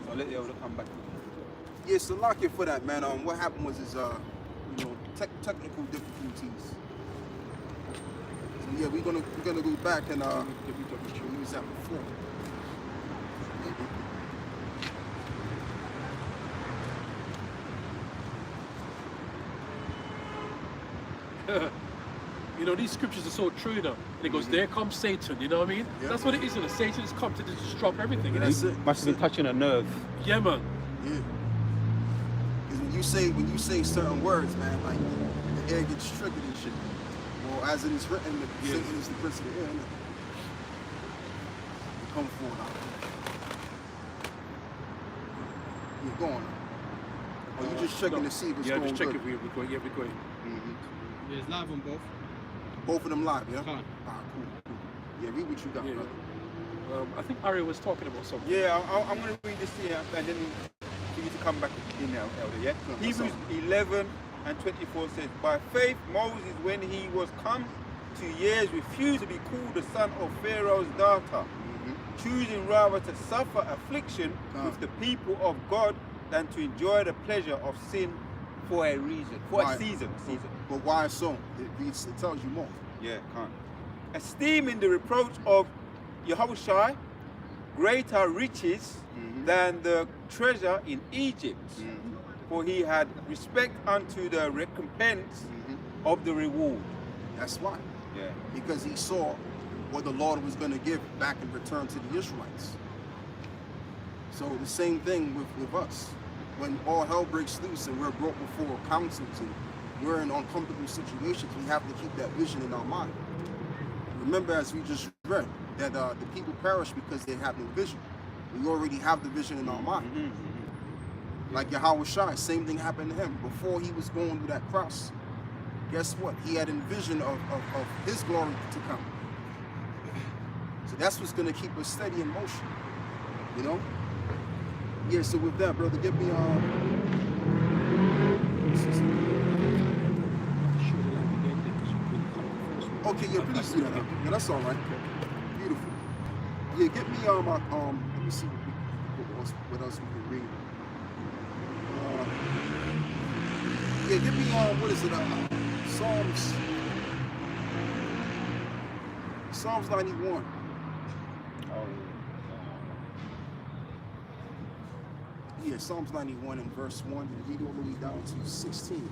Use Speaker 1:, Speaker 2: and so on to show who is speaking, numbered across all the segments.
Speaker 1: I'll let the elder come back.
Speaker 2: Yeah, so lock it for that, man. What happened was technical difficulties. So yeah, we're gonna go back and use that before.
Speaker 3: You know, these scriptures are so true, though. And it goes, there comes Satan, you know what I mean?
Speaker 2: Yeah.
Speaker 3: That's what it is, you know. Satan has come to disrupt everything, you know?
Speaker 2: That's it.
Speaker 1: Must have been touching a nerve.
Speaker 3: Yeah, man.
Speaker 2: Yeah. Because when you say certain words, man, like the air gets triggered and shit. Well, as it is written, Satan is the prince of the air. Come forward out. You're going. Or you just checking to see if it's going
Speaker 3: just checking
Speaker 2: good?
Speaker 3: we're going. Yeah, we're going.
Speaker 4: Yeah, it's live on both.
Speaker 2: Both of them live, yeah?
Speaker 4: Fine.
Speaker 2: Cool. Yeah, read what you got,
Speaker 3: Yeah.
Speaker 2: brother.
Speaker 3: I think Ari was talking about something.
Speaker 1: Yeah, I'm going to read this here and then for you to come back in now, elder, yeah?
Speaker 2: No,
Speaker 1: Hebrews 11:24 says, by faith Moses, when he was come to years, refused to be called the son of Pharaoh's daughter, choosing rather to suffer affliction with the people of God than to enjoy the pleasure of sin for a reason, for a season.
Speaker 2: But why so? It tells you more.
Speaker 1: Yeah, can't. Esteeming the reproach of Yahushua greater riches than the treasure in Egypt, for he had respect unto the recompense of the reward.
Speaker 2: That's why.
Speaker 1: Yeah.
Speaker 2: Because he saw what the Lord was going to give back in return to the Israelites. So the same thing with us. When all hell breaks loose and we're brought before councils and we're in uncomfortable situations, we have to keep that vision in our mind. Remember, as we just read, that the people perish because they have no vision. We already have the vision in our mind. Like Yahushua, same thing happened to him. Before he was going through that cross, guess what? He had a vision of his glory to come. So that's what's going to keep us steady in motion, you know? Yeah, so with that, brother, give me okay, yeah, please do that. Yeah, that's all right. Beautiful. Yeah, get me let me see what else we can read. Yeah, give me what is it? Psalms 91. Yeah, Psalms 91 and verse 1, and read all the way down to 16.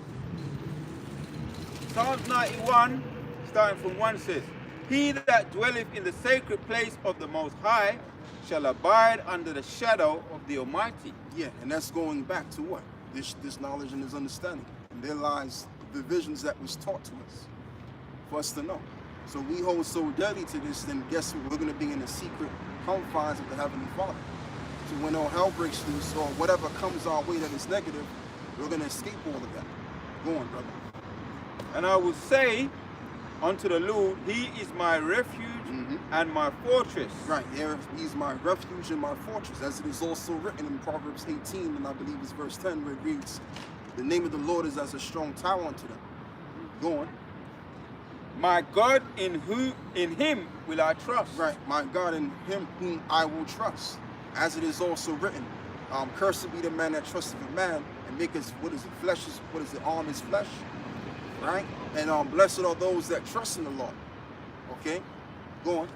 Speaker 1: Psalms 91, starting from 1 says, he that dwelleth in the sacred place of the Most High shall abide under the shadow of the Almighty.
Speaker 2: Yeah, and that's going back to what? This knowledge and this understanding. And there lies the visions that was taught to us, for us to know. So we hold so dearly to this, then guess what? We're going to be in the secret confines of the Heavenly Father. So when all hell breaks loose or whatever comes our way that is negative, we're going to escape all of that. Go on, brother.
Speaker 1: And I will say unto the Lord, he is my refuge and my fortress.
Speaker 2: Right, there he's my refuge and my fortress, as it is also written in Proverbs 18, and I believe it's verse 10, where it reads, the name of the Lord is as a strong tower unto them. Go on.
Speaker 1: My God, in him will I trust.
Speaker 2: Right, my God, in him whom I will trust. As it is also written, cursed be the man that trusteth in man and maketh arm is flesh, right? And blessed are those that trust in the Lord. Okay, go on.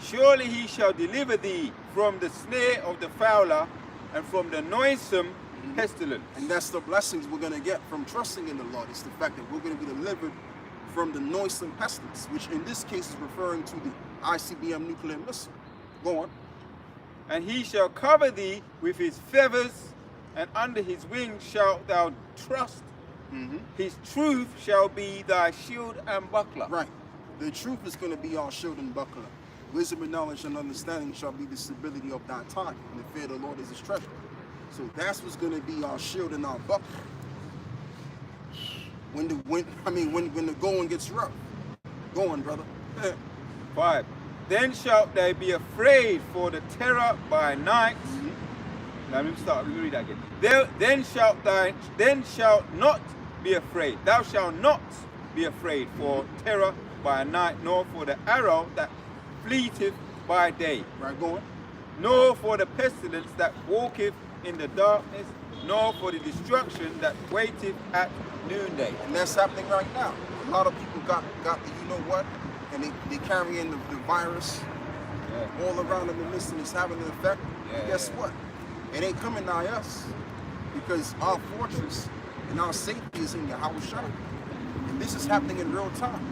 Speaker 1: Surely he shall deliver thee from the snare of the fowler and from the noisome pestilence.
Speaker 2: And that's the blessings we're going to get from trusting in the Lord. It's the fact that we're going to be delivered from the noisome pestilence, which in this case is referring to the ICBM nuclear missile. Go on.
Speaker 1: And he shall cover thee with his feathers, and under his wings shalt thou trust. His truth shall be thy shield and buckler.
Speaker 2: Right. The truth is going to be our shield and buckler. Wisdom and knowledge and understanding shall be the stability of thy time, and the fear of the Lord is his treasure. So that's what's going to be our shield and our buckler. When the going gets rough. Go on, brother.
Speaker 1: 5. Then shalt thou be afraid for the terror by night. Now let me read that again. Then shalt not be afraid. Thou shalt not be afraid for terror by night, nor for the arrow that fleeteth by day.
Speaker 2: Right, go on.
Speaker 1: Nor for the pestilence that walketh in the darkness, nor for the destruction that waiteth at noonday.
Speaker 2: And that's happening right now. A lot of people got the you know what, and they carrying the virus all around in the midst, and it's having an effect. And guess what? It ain't coming nigh us, because our fortress and our safety is in Yahushua. And this is happening in real time.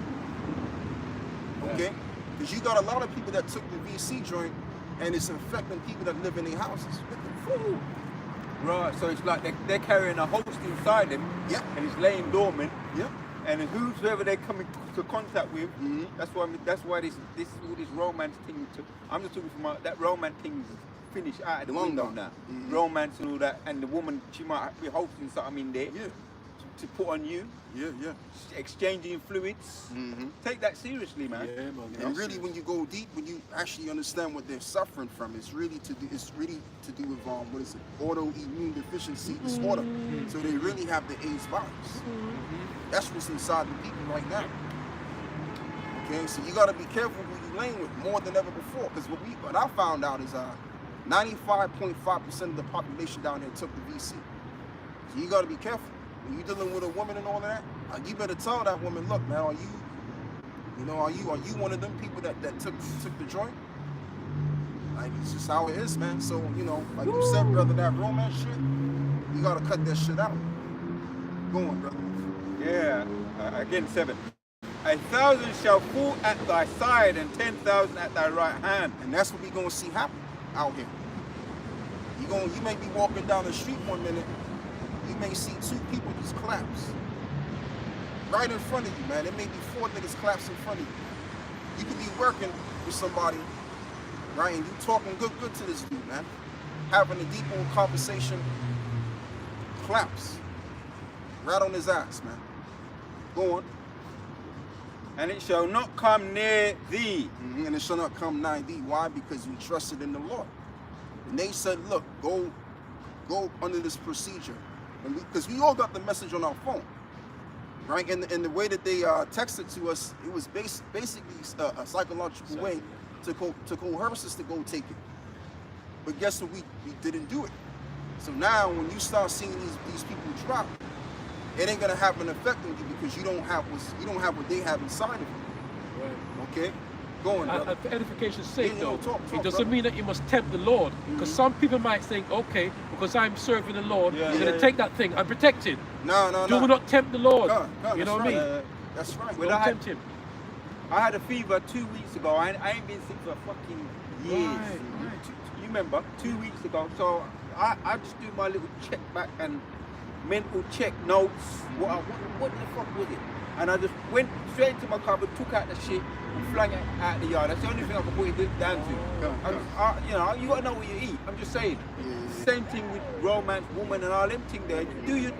Speaker 2: Okay? Because you got a lot of people that took the VC joint, and it's affecting people that live in their houses. What the fool?
Speaker 1: Right, so it's like they're carrying a host inside them, and it's laying dormant. And whoever they're coming to contact with, that's why this all this romance thing. I'm just talking from that romance thing's finished out of the window now. Romance and all that, and the woman, she might be hosting something in there to put on you. Exchanging fluids. Take that seriously, man.
Speaker 3: Yeah, man.
Speaker 2: And really, when you go deep, when you actually understand what they're suffering from, it's really to do with what is it? Autoimmune deficiency disorder. So they really have the AIDS virus. That's what's inside the people right now. Okay, so you got to be careful who you laying with more than ever before. Because what I found out is 95.5% of the population down there took the VC. So you got to be careful. When you're dealing with a woman and all of that, you better tell that woman, look, man, are you one of them people that took the joint? Like, it's just how it is, man. So, like you said, brother, that romance shit, you gotta cut that shit out. Go on, brother.
Speaker 1: Yeah, again, 7. 1,000 shall fall at thy side, and 10,000 at thy right hand.
Speaker 2: And that's what we're gonna see happen out here. You may be walking down the street one minute, you may see 2 people just collapse. Right in front of you, man. There may be 4 niggas collapse in front of you. You could be working with somebody, right, and you talking good to this dude, man. Having a deep old conversation, collapse. Right on his ass, man. Go on.
Speaker 1: And it shall not come near thee.
Speaker 2: And it shall not come nigh thee. Why? Because you trusted in the Lord. And they said, look, go under this procedure. Because we all got the message on our phone, right? And the way that they texted to us, it was basically a psychological way to coerce us to go take it. But guess what? We didn't do it. So now when you start seeing these people drop, it ain't gonna have an effect on you because you don't have what they have inside of you.
Speaker 3: Right.
Speaker 2: Okay? Go on, brother.
Speaker 3: For edification's sake, though,
Speaker 2: talk,
Speaker 3: it doesn't
Speaker 2: brother.
Speaker 3: mean that you must tempt the Lord. Because some people might think, okay, because I'm serving the Lord, I'm going to take that thing. I'm protected.
Speaker 2: No.
Speaker 3: Do not tempt the Lord.
Speaker 2: No,
Speaker 3: you know what I mean?
Speaker 2: That's right.
Speaker 3: Don't tempt him.
Speaker 1: I had a fever 2 weeks ago. I ain't been sick for fucking years.
Speaker 3: Right.
Speaker 1: You remember? 2 weeks ago. So I just do my little check back and mental check notes. What the fuck was it? And I just went straight into my cupboard, took out the shit, and flung it out the yard. That's the only thing I can put it down to. You gotta know what you eat. I'm just saying. Same thing with romance, woman, and all them things there. Do you?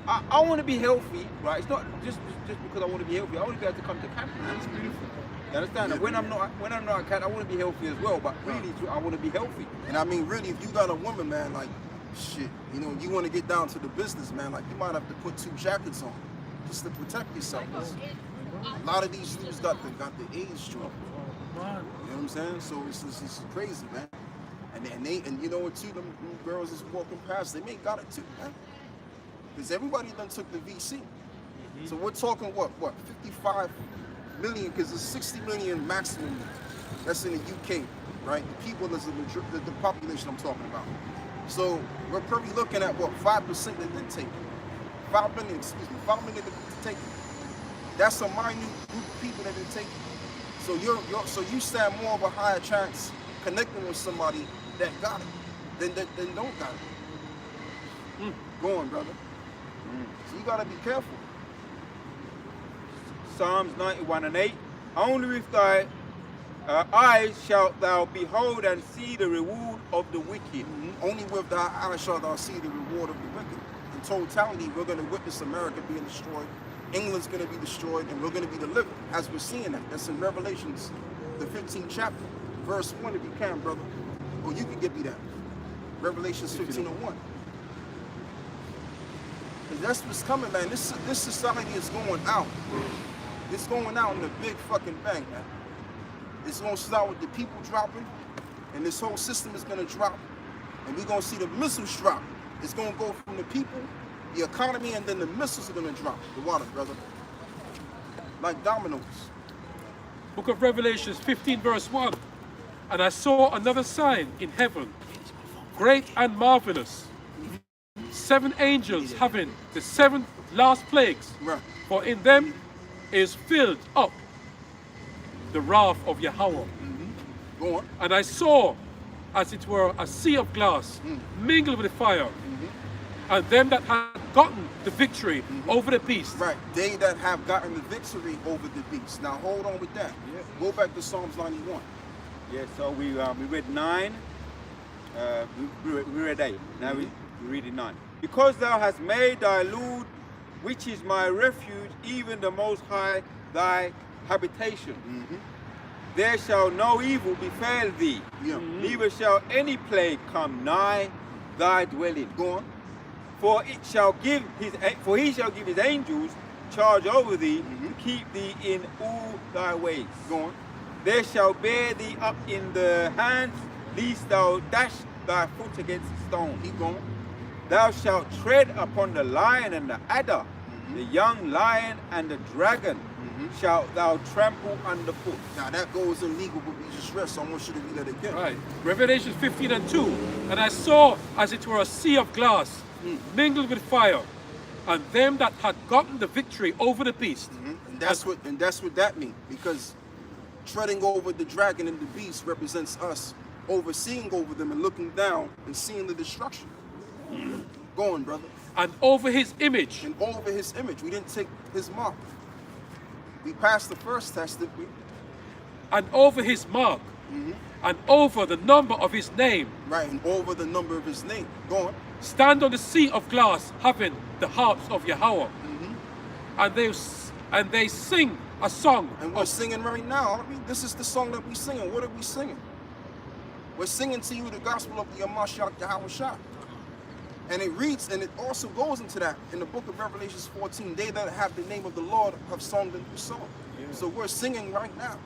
Speaker 1: I want to be healthy, right? It's not just because I want to be healthy. I want to be able to come to camp. It's beautiful. You understand? And when I'm not at camp, I want to be healthy as well. But really, I want to be healthy.
Speaker 2: And I mean, really, if you got a woman, man, like shit, you want to get down to the business, man. Like you might have to put 2 jackets on. Just to protect yourself. A lot of these dudes got the AIDS joint. You know what I'm saying? So it's crazy, man. And you know what too? Them girls is walking past. They may got it too, man. Because everybody done took the VC. So we're talking what 55 million? Because there's 60 million maximum. That's in the UK, right? The people is the population I'm talking about. So we're probably looking at what 5% that didn't take it. 5 million to take it. That's a minute group of people that didn't take it. So you stand more of a higher chance connecting with somebody that got it than don't got it. Go on, brother. So you gotta be careful.
Speaker 1: Psalms 91:8. Only with thy eyes shalt thou behold and see the reward of the wicked.
Speaker 2: Only with thy eyes shalt thou see the reward of the wicked. In totality, we're going to witness America being destroyed, England's going to be destroyed, and we're going to be delivered, as we're seeing that. That's in Revelations, the 15th chapter, verse 1, if you can, brother. Or you can give me that. Revelations 15:1. Because that's what's coming, man. This society is going out. It's going out in a big fucking bang, man. It's going to start with the people dropping, and this whole system is going to drop. And we're going to see the missiles drop. It's going to go from the people, the economy, and then the missiles are going to drop. The water, brother. Like dominoes.
Speaker 3: Book of Revelations 15 verse 1. And I saw another sign in heaven, great and marvelous. 7 angels having the 7 last plagues.
Speaker 2: Right.
Speaker 3: For in them is filled up the wrath of Yahweh.
Speaker 2: Go on.
Speaker 3: And I saw, as it were, a sea of glass mingled with fire. And them that had gotten the victory over the beast.
Speaker 2: Right. They that have gotten the victory over the beast. Now hold on with that.
Speaker 1: Yeah.
Speaker 2: Go back to Psalms 91.
Speaker 1: Yeah, so we read 9, we read 8, now we're reading 9. Because thou hast made thy Lord, which is my refuge, even the Most High, thy habitation. There shall no evil befall thee, neither shall any plague come nigh thy dwelling.
Speaker 2: Go on.
Speaker 1: For he shall give his angels charge over thee to keep thee in all thy ways.
Speaker 2: Go on.
Speaker 1: They shall bear thee up in the hands, lest thou dash thy foot against a stone.
Speaker 2: Keep going.
Speaker 1: Thou shalt tread upon the lion and the adder, the young lion and the dragon shalt thou trample underfoot.
Speaker 2: Now that goes in legal, but we just read, so I want you to read that again.
Speaker 3: Right. Revelation 15 and 2. And I saw, as it were, a sea of glass mingled with fire, and them that had gotten the victory over the beast.
Speaker 2: And that's what that means, because treading over the dragon and the beast represents us overseeing over them and looking down and seeing the destruction. Go on, brother.
Speaker 3: And over his image.
Speaker 2: And over his image. We didn't take his mark. We passed the first test, didn't we?
Speaker 3: And over his mark. And over the number of his name.
Speaker 2: Right, and over the number of his name. Go on.
Speaker 3: Stand on the sea of glass, having the harps of Yahweh. And they sing a song.
Speaker 2: And we're singing right now. I mean, this is the song that we're singing. What are we singing? We're singing to you the gospel of the Mashiach Yahweh Shah. And it reads, and it also goes into that in the book of Revelations 14. They that have the name of the Lord have sung the new song. So we're singing right now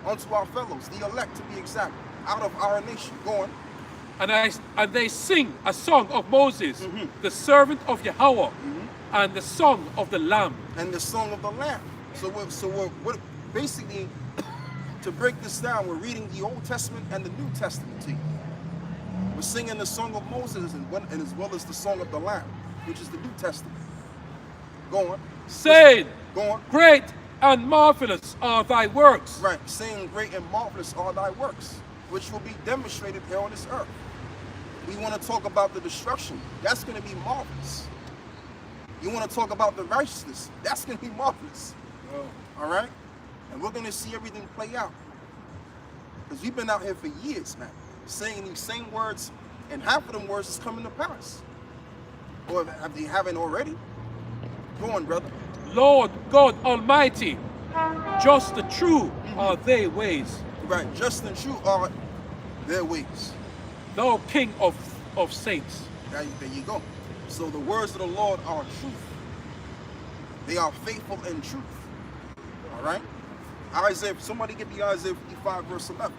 Speaker 2: unto our fellows, the elect to be exact, out of our nation. Go on.
Speaker 3: And they sing a song of Moses, the servant of Yahweh, and the song of the Lamb.
Speaker 2: And the song of the Lamb. So we're basically, to break this down, we're reading the Old Testament and the New Testament to you. We're singing the song of Moses and as well as the song of the Lamb, which is the New Testament. Go on.
Speaker 3: Saying,
Speaker 2: Go on.
Speaker 3: great and marvelous are thy works.
Speaker 2: Right, saying great and marvelous are thy works, which will be demonstrated here on this earth. We want to talk about the destruction. That's going to be marvelous. You want to talk about the righteousness. That's going to be marvelous. All right? And we're going to see everything play out. Because we've been out here for years, man, saying these same words, and half of them words is coming to pass. Or have they haven't already? Go on, brother.
Speaker 3: Lord God Almighty, just and true are thy ways.
Speaker 2: Right, just and true are their ways.
Speaker 3: Thou King of saints.
Speaker 2: There you go. So the words of the Lord are truth. They are faithful and truth. All right? Isaiah, somebody get the Isaiah 55 verse 11.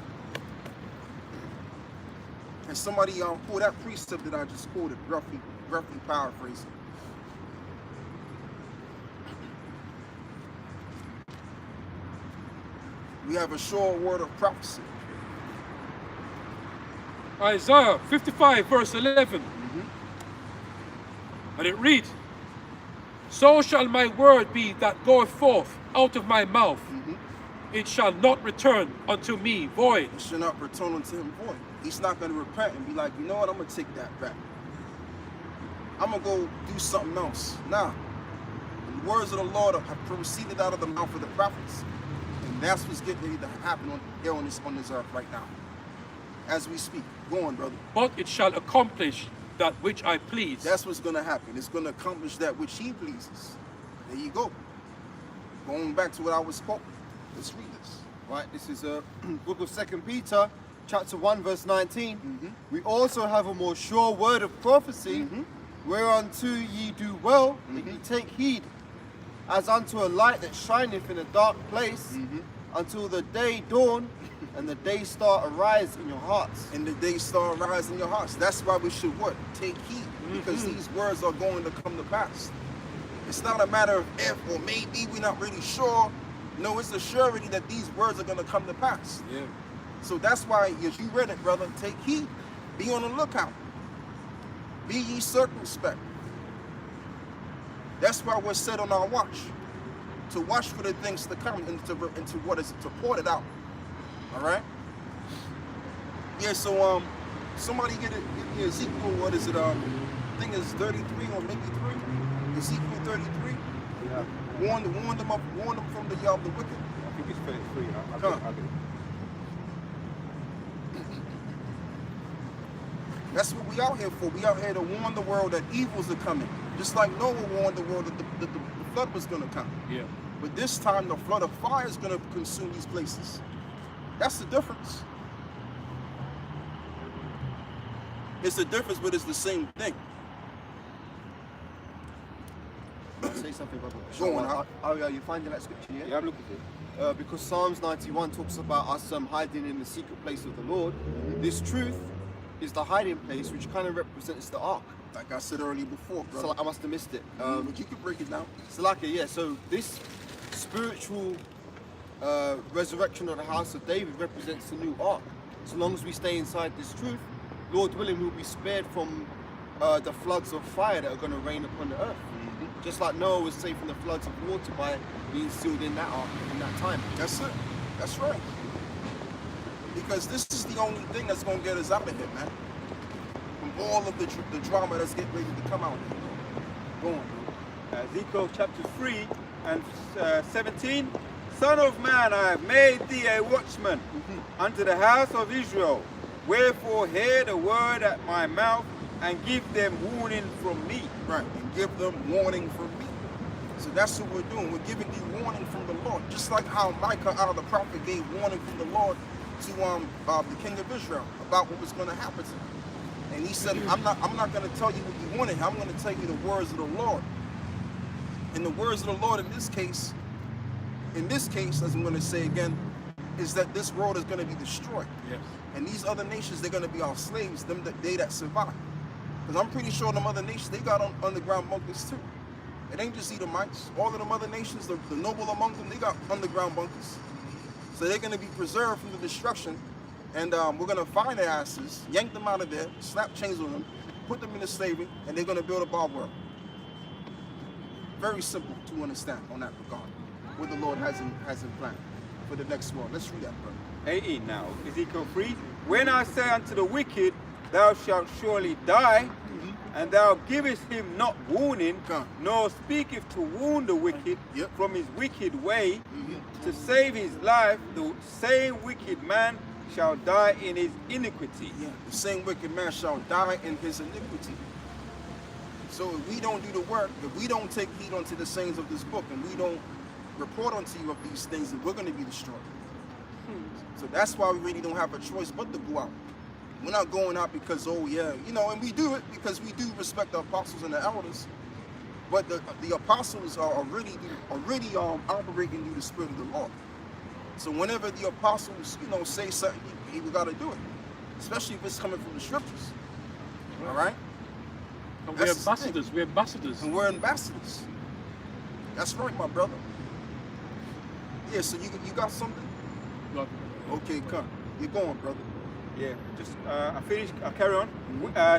Speaker 2: And somebody pull that precept that I just quoted, roughly paraphrasing. We have a sure word of prophecy.
Speaker 3: Isaiah 55 verse 11. And it reads, so shall my word be that goeth forth out of my mouth. It shall not return unto me void.
Speaker 2: It shall not return unto him void. He's not going to repent and be like, you know what, I'm going to take that back. I'm going to go do something else. Nah. The words of the Lord have proceeded out of the mouth of the prophets. And that's what's getting ready to happen on this earth right now. As we speak. Go on, brother.
Speaker 3: But it shall accomplish that which I please.
Speaker 2: That's what's going to happen. It's going to accomplish that which he pleases. There you go. Going back to what I was spoken. Let's read this.
Speaker 5: Right, this is a book of 2 Peter, chapter 1, verse 19. We also have a more sure word of prophecy, whereunto ye do well, that ye take heed, as unto a light that shineth in a dark place, until the day dawn and the day star arise in your hearts.
Speaker 2: And the day star rise in your hearts. That's why we should what? Take heed. Because these words are going to come to pass. It's not a matter of if or maybe, we're not really sure. No, it's a surety that these words are going to come to pass.
Speaker 3: Yeah.
Speaker 2: So that's why, as you read it, brother, take heed. Be on the lookout. Be ye circumspect. That's why we're set on our watch. To watch for the things to come and to what is to pour it out. All right? Yeah, so somebody get me Ezekiel, what is it? I think it's 33 or maybe 3. Ezekiel 33.
Speaker 1: Yeah.
Speaker 2: Warn them from the wicked.
Speaker 1: I think it's 33. I'll
Speaker 2: Come.
Speaker 1: get it.
Speaker 2: That's what we out here for. We out here to warn the world that evils are coming. Just like Noah warned the world that the flood was going to come.
Speaker 3: Yeah.
Speaker 2: But this time the flood of fire is going to consume these places. That's the difference. It's the difference, but it's the same thing.
Speaker 5: Say something, brother.
Speaker 2: Go on,
Speaker 5: Are you finding that scripture yet?
Speaker 1: Yeah, I'm looking at it.
Speaker 5: Because Psalms 91 talks about us hiding in the secret place of the Lord. This truth is the hiding place, which kind of represents the ark.
Speaker 2: Like I said earlier before, brother.
Speaker 5: So I must have missed it.
Speaker 2: But you can break it down.
Speaker 5: So like yeah, so this spiritual resurrection of the house of David represents the new ark. So long as we stay inside this truth, Lord willing, we'll be spared from the floods of fire that are going to rain upon the earth. Just like Noah was saved from the floods of water by being sealed in that ark in that time.
Speaker 2: That's it. That's right. Because this is the only thing that's going to get us out of here, man. From all of the drama that's getting ready to come out. Go on, bro.
Speaker 1: Ezekiel chapter 3 and 17. Son of man, I have made thee a watchman unto the house of Israel. Wherefore hear the word at my mouth and give them warning from me.
Speaker 2: Right, and give them warning from me. So that's what we're doing. We're giving you warning from the Lord. Just like how Micah out of the prophet gave warning from the Lord to the king of Israel about what was going to happen to him. And he said, I'm not going to tell you what you wanted. I'm going to tell you the words of the Lord. And the words of the Lord in this case, as I'm going to say again, is that this world is going to be destroyed.
Speaker 3: Yes.
Speaker 2: And these other nations, they're going to be our slaves, they that survive. Because I'm pretty sure them other nations, they got underground bunkers too. It ain't just Edomites. All of them other nations, the noble among them, they got underground bunkers. So they're going to be preserved from the destruction. And we're going to find their asses, yank them out of there, slap chains on them, put them into slavery, and they're going to build up our world. Very simple to understand on that regard. What the Lord has in plan for the next world. Let's read that, brother.
Speaker 1: 18 now, Ezekiel 3. When I say unto the wicked, thou shalt surely die, and thou givest him not warning, nor speaketh to warn the wicked from his wicked way, to save his life, the same wicked man shall die in his iniquity.
Speaker 2: Yeah, the same wicked man shall die in his iniquity. So if we don't do the work, if we don't take heed unto the sayings of this book, and we don't report unto you of these things, then we're going to be destroyed. So that's why we really don't have a choice but to go out. We're not going out because, oh yeah, and we do it because we do respect the apostles and the elders. But the apostles are already operating through the Spirit of the Lord. So whenever the apostles, say something, we got to do it. Especially if it's coming from the scriptures. All right?
Speaker 3: And we're ambassadors. We're ambassadors.
Speaker 2: And we're ambassadors. That's right, my brother. Yeah, so you got something? Okay, come. You're going, brother.
Speaker 1: Yeah, just I finish. I carry on.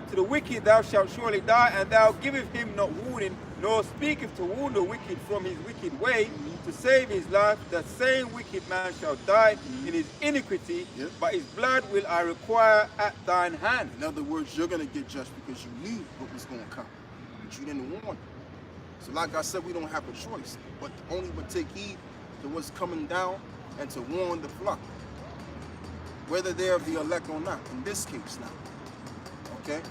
Speaker 1: To the wicked thou shalt surely die, and thou givest him not warning, nor speaketh to warn the wicked from his wicked way, to save his life. The same wicked man shall die in his iniquity, but his blood will I require at thine hand.
Speaker 2: In other words, you're going to get judged because you knew what was going to come, but you didn't warn. So like I said, we don't have a choice, but only but take heed to what's coming down and to warn the flock, whether they're of the elect or not, in this case now. Okay?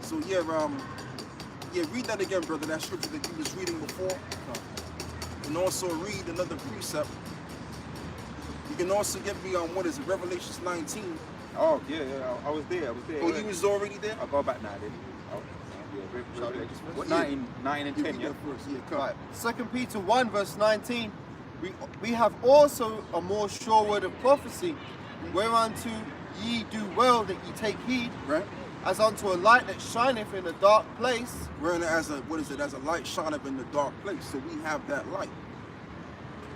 Speaker 2: So read that again, brother, that scripture that you was reading before. And also read another precept. You can also get me on, Revelations 19.
Speaker 1: Oh, yeah, I was there.
Speaker 2: Oh, you was already there?
Speaker 1: I'll go back now, then. What, 9 and 10, yeah?
Speaker 2: First. Yeah, come.
Speaker 5: Right. 2 Peter 1 verse 19. We have also a more sure word of prophecy, Whereunto ye do well that ye take heed,
Speaker 2: Right?
Speaker 5: as unto a light that shineth in a dark place.
Speaker 2: We're as a, as a light shineth in the dark place. So we have that light.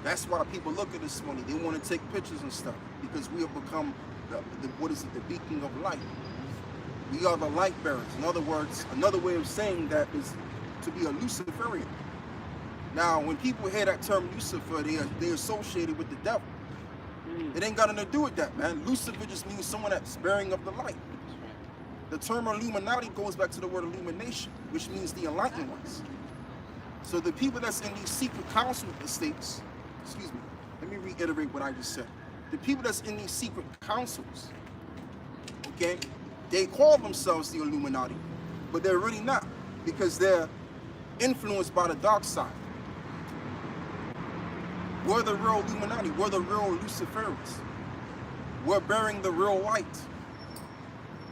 Speaker 2: That's why people look at us funny. They want to take pictures and stuff because we have become the beacon of light. We are the light bearers. In other words, another way of saying that is to be a Luciferian. Now, when people hear that term Lucifer, they associate it with the devil. It ain't got nothing to do with that, man. Lucifer just means someone that's bearing of the light. The term Illuminati goes back to the word illumination, which means the enlightened ones. So the people that's in these secret council estates, excuse me, let me reiterate what I just said. The people that's in these secret councils, okay, they call themselves the Illuminati, but they're really not, because they're influenced by the dark side. We're the real Illuminati, we're the real Luciferians. We're bearing the real light.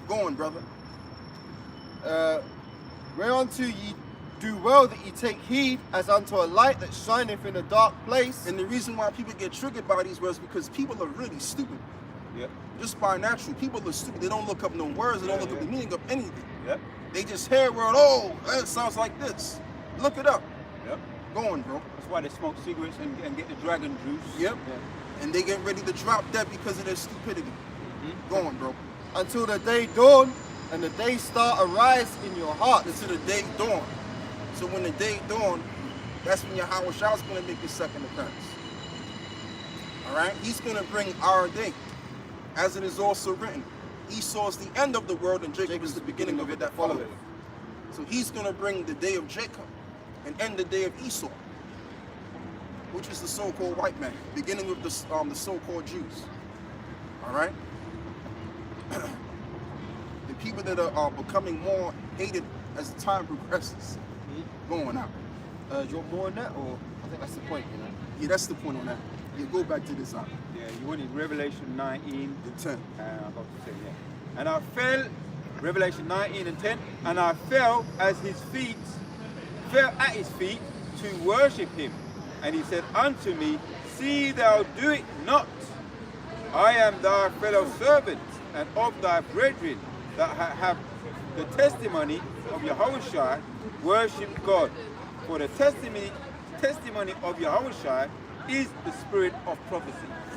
Speaker 2: Go on, brother.
Speaker 5: Whereunto ye do well that ye take heed, as unto a light that shineth in a dark place.
Speaker 2: And the reason why people get triggered by these words is because people are really stupid.
Speaker 1: Yep.
Speaker 2: Just by natural. People are stupid. They don't look up no words. They don't look up the meaning of anything.
Speaker 1: Yep.
Speaker 2: They just hear a word, oh, that sounds like this. Look it up.
Speaker 1: Yep.
Speaker 2: Go on, bro.
Speaker 1: That's why they smoke cigarettes and get the dragon juice.
Speaker 2: Yep.
Speaker 1: Yeah.
Speaker 2: And they get ready to drop dead because of their stupidity. Go on, bro.
Speaker 5: Until the day dawn and the day star arise in your heart.
Speaker 2: Until the day dawn. So when the day dawn, that's when Yahweh Shah is going to make his second appearance. All right? He's going to bring our day. As it is also written, Esau is the end of the world and Jacob is the beginning of it that followeth. So he's going to bring the day of Jacob and end the day of Esau, which is the so-called white man, beginning with the so-called Jews. All right? The people that are becoming more hated as the time progresses. Going out.
Speaker 5: Do you want more on that, or I think that's the point, you know?
Speaker 2: Yeah, that's the point on that. Yeah, go back to this.
Speaker 1: Yeah, you wanted Revelation 19
Speaker 2: The 10.
Speaker 1: I'm about to say, yeah. And I fell, Revelation 19 and 10, and I fell at his feet to worship him. And he said unto me, see thou do it not. I am thy fellow servant and of thy brethren that have the testimony of Yahushua, worship God. For the testimony of Yahushua is the spirit of prophecy.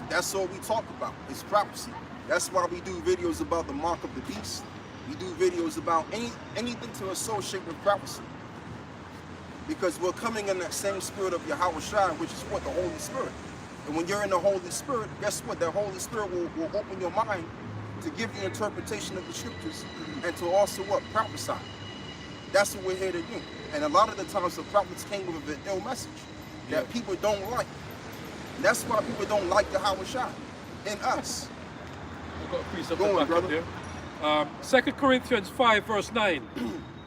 Speaker 2: That's all we talk about. It's prophecy. That's why we do videos about the mark of the beast. We do videos about anything to associate with prophecy. Because we're coming in that same spirit of Yahushua, which is what? The Holy Spirit. And when you're in the Holy Spirit, guess what? The Holy Spirit will open your mind to give the interpretation of the scriptures and to also what? Prophesy. That's what we're here to do. And a lot of the times the prophets came with an ill message that people don't like. And that's why people don't like the Yahushua in us.
Speaker 3: I've got a precept
Speaker 2: Go on,
Speaker 3: back up
Speaker 2: brother.
Speaker 3: there. 2 Corinthians 5 verse 9.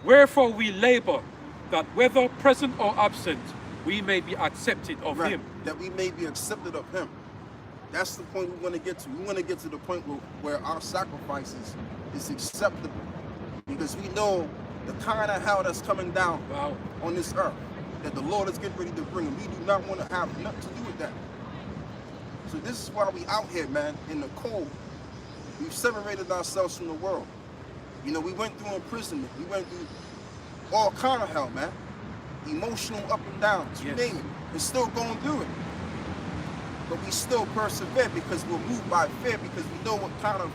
Speaker 3: Wherefore we labor, that whether present or absent, we may be accepted of him.
Speaker 2: That we may be accepted of him. That's the point we want to get to. We want to get to the point where our sacrifices is acceptable. Because we know the kind of hell that's coming down on this earth that the Lord is getting ready to bring. And we do not want to have nothing to do with that. So this is why we out here, man, in the cold. We've separated ourselves from the world. You know, we went through imprisonment. We went through all kind of hell, man. Emotional up and downs, you name it. We're still going through it. But we still persevere because we're moved by fear, because we know what kind of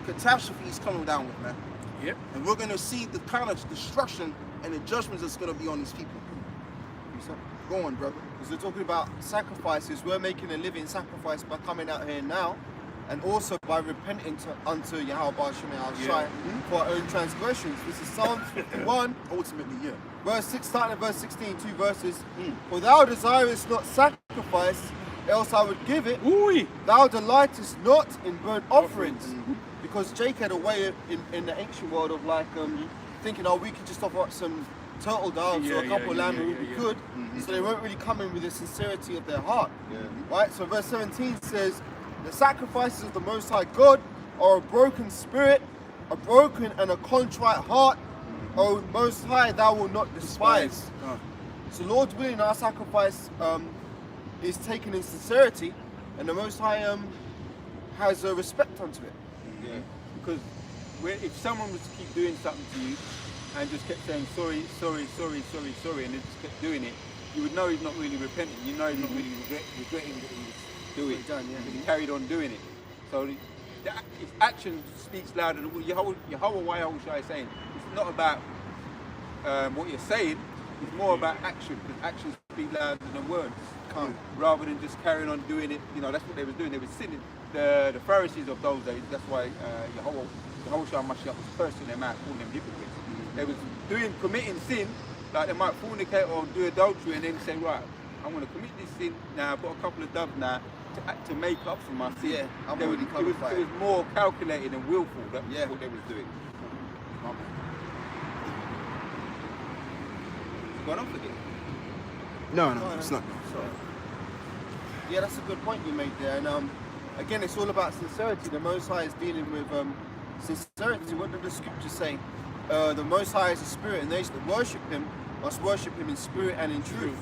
Speaker 2: catastrophe is coming down with, man.
Speaker 3: Yep.
Speaker 2: And we're going to see the kind of destruction and the judgments that's going to be on these people. Go on, brother.
Speaker 5: Because we're talking about sacrifices. We're making a living sacrifice by coming out here now, and also by repenting unto Yahweh for our own transgressions. This is Psalm 51.
Speaker 2: Ultimately,
Speaker 5: Starting at verse 16, 2 verses. For thou desirest not sacrifice, else I would give it.
Speaker 3: Ooh.
Speaker 5: Thou delightest not in burnt offerings. Because Jake had a way in the ancient world of like thinking, oh, we could just offer up some turtle doves or a couple of lamb, we could. So they weren't really coming with the sincerity of their heart. Right? So verse 17 says, the sacrifices of the Most High God are a broken spirit, a broken and a contrite heart, O Most High, thou wilt not despise. So Lord's willing, our sacrifice is taken in sincerity, and the Most High has a respect unto it.
Speaker 1: Yeah, because if someone was to keep doing something to you and just kept saying sorry, and then just kept doing it, you would know he's not really repenting. You know he's not really regretting what he was doing. But he carried on doing it. So his action speaks louder than Yahweh Shai is saying. It's not about what you're saying. It's more about action, because actions speak louder than words. Rather than just carrying on doing it. You know, that's what they were doing. They were sitting. The Pharisees of those days, that's why Yahweh Shai Mashiach was cursing them out, calling them hypocrites. They was committing sin, like they might fornicate or do adultery, and then say, right, I'm going to commit this sin now. I've got a couple of doves now to make up for my sin.
Speaker 5: Yeah, I'm
Speaker 1: it
Speaker 5: already
Speaker 1: was
Speaker 5: qualified.
Speaker 1: it was more calculated and willful. That's what they was doing. It's gone off again.
Speaker 2: No, it's not.
Speaker 5: Yeah, that's a good point you made there. And again, it's all about sincerity. The Most High is dealing with sincerity. What did the scriptures say? The Most High is a spirit, and they that worship Him must worship Him in spirit and in truth.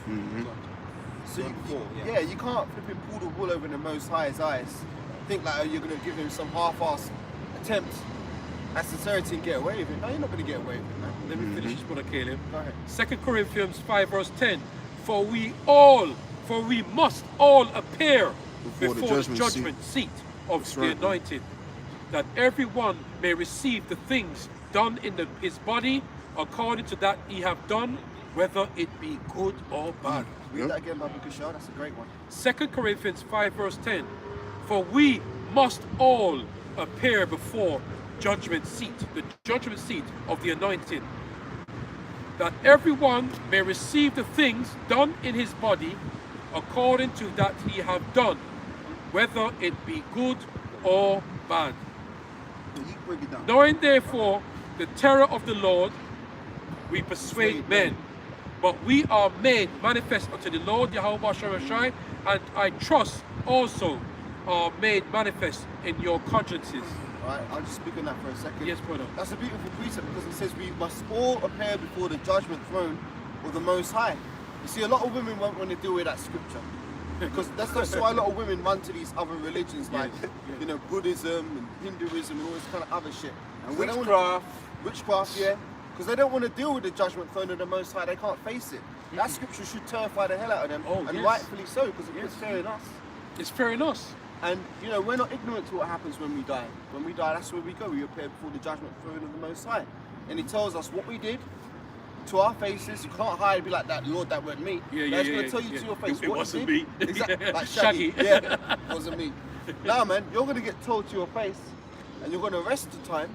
Speaker 5: So you can't flip him, pull the wool over the Most High's eyes. Think like, oh, you're going to give him some half-assed attempt at sincerity and get away with it. No, you're not going to get away with it, man.
Speaker 3: Let me finish, Brother Caleb.
Speaker 5: Go ahead.
Speaker 3: 2 Corinthians 5 verse 10. For we must all appear before the judgment seat of the anointed, that everyone may receive the things done in his body according to that he have done, whether it be good or bad.
Speaker 5: Read that again, Baba Kushar. That's a great one.
Speaker 3: 2 Corinthians 5 verse 10. For we must all appear before judgment seat, the judgment seat of the anointed, that everyone may receive the things done in his body according to that he have done, whether it be good or bad.
Speaker 2: You break it down.
Speaker 3: Knowing therefore the terror of the Lord, we persuade men, but we are made manifest unto the Lord Yahweh Shai, and I trust also are made manifest in your consciences.
Speaker 5: Alright, I'll just speak on that for a second.
Speaker 3: Yes, brother.
Speaker 5: That's a beautiful precept, because it says we must all appear before the judgment throne of the Most High. You see, a lot of women won't want to deal with that scripture, because that's why a lot of women run to these other religions like, you know, Buddhism and Hinduism and all this kind of other shit.
Speaker 1: And
Speaker 5: So they don't wanna- witchcraft, yeah, because they don't want to deal with the judgment throne of the Most High. They can't face it. That scripture should terrify the hell out of them, and
Speaker 3: yes.
Speaker 5: rightfully so, because it's fair in us.
Speaker 3: It's fair in us.
Speaker 5: And you know, we're not ignorant to what happens when we die. When we die, that's where we go. We appear before the judgment throne of the Most High. And He tells us what we did to our faces. You can't hide and be like, that Lord, that weren't me. He's going to tell you to your face
Speaker 3: It
Speaker 5: what
Speaker 3: wasn't
Speaker 5: you
Speaker 3: me.
Speaker 5: did. Exactly. Like
Speaker 3: Shaggy.
Speaker 5: Yeah, wasn't me. Now, man, you're going to get told to your face, and you're going to rest the time,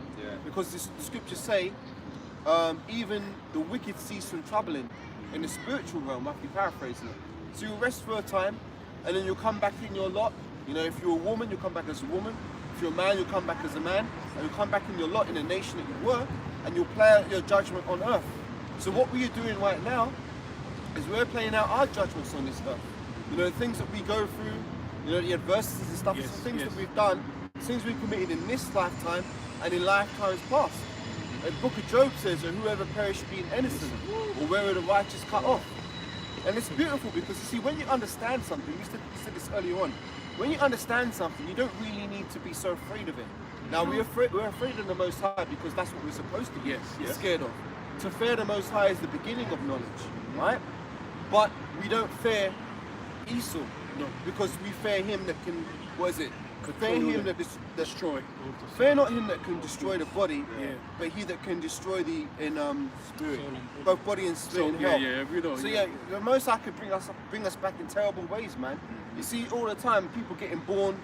Speaker 5: because the scriptures say, even the wicked cease from troubling. In the spiritual realm, I keep paraphrasing it. So you rest for a time, and then you'll come back in your lot. You know, if you're a woman, you'll come back as a woman. If you're a man, you'll come back as a man. And you'll come back in your lot in the nation that you were, and you'll play out your judgment on earth. So what we are doing right now is we're playing out our judgments on this earth. You know, the things that we go through, you know, the adversities and stuff, it's the things that we've done, things we've committed in this lifetime and in lifetimes past. The book of Job says that whoever perished being innocent, or where are the righteous cut off. And it's beautiful, because you see, when you understand something, you said this earlier on, when you understand something, you don't really need to be so afraid of it. Now, we're afraid of the Most High because that's what we're supposed to be scared of. To fear the Most High is the beginning of knowledge, right? But we don't fear Esau, because we fear him that can, fear him that
Speaker 3: destroy.
Speaker 5: Fear not him that can destroy the body, but he that can destroy the spirit, both body and spirit in hell. The Most High could bring us back in terrible ways, man. You see all the time people getting born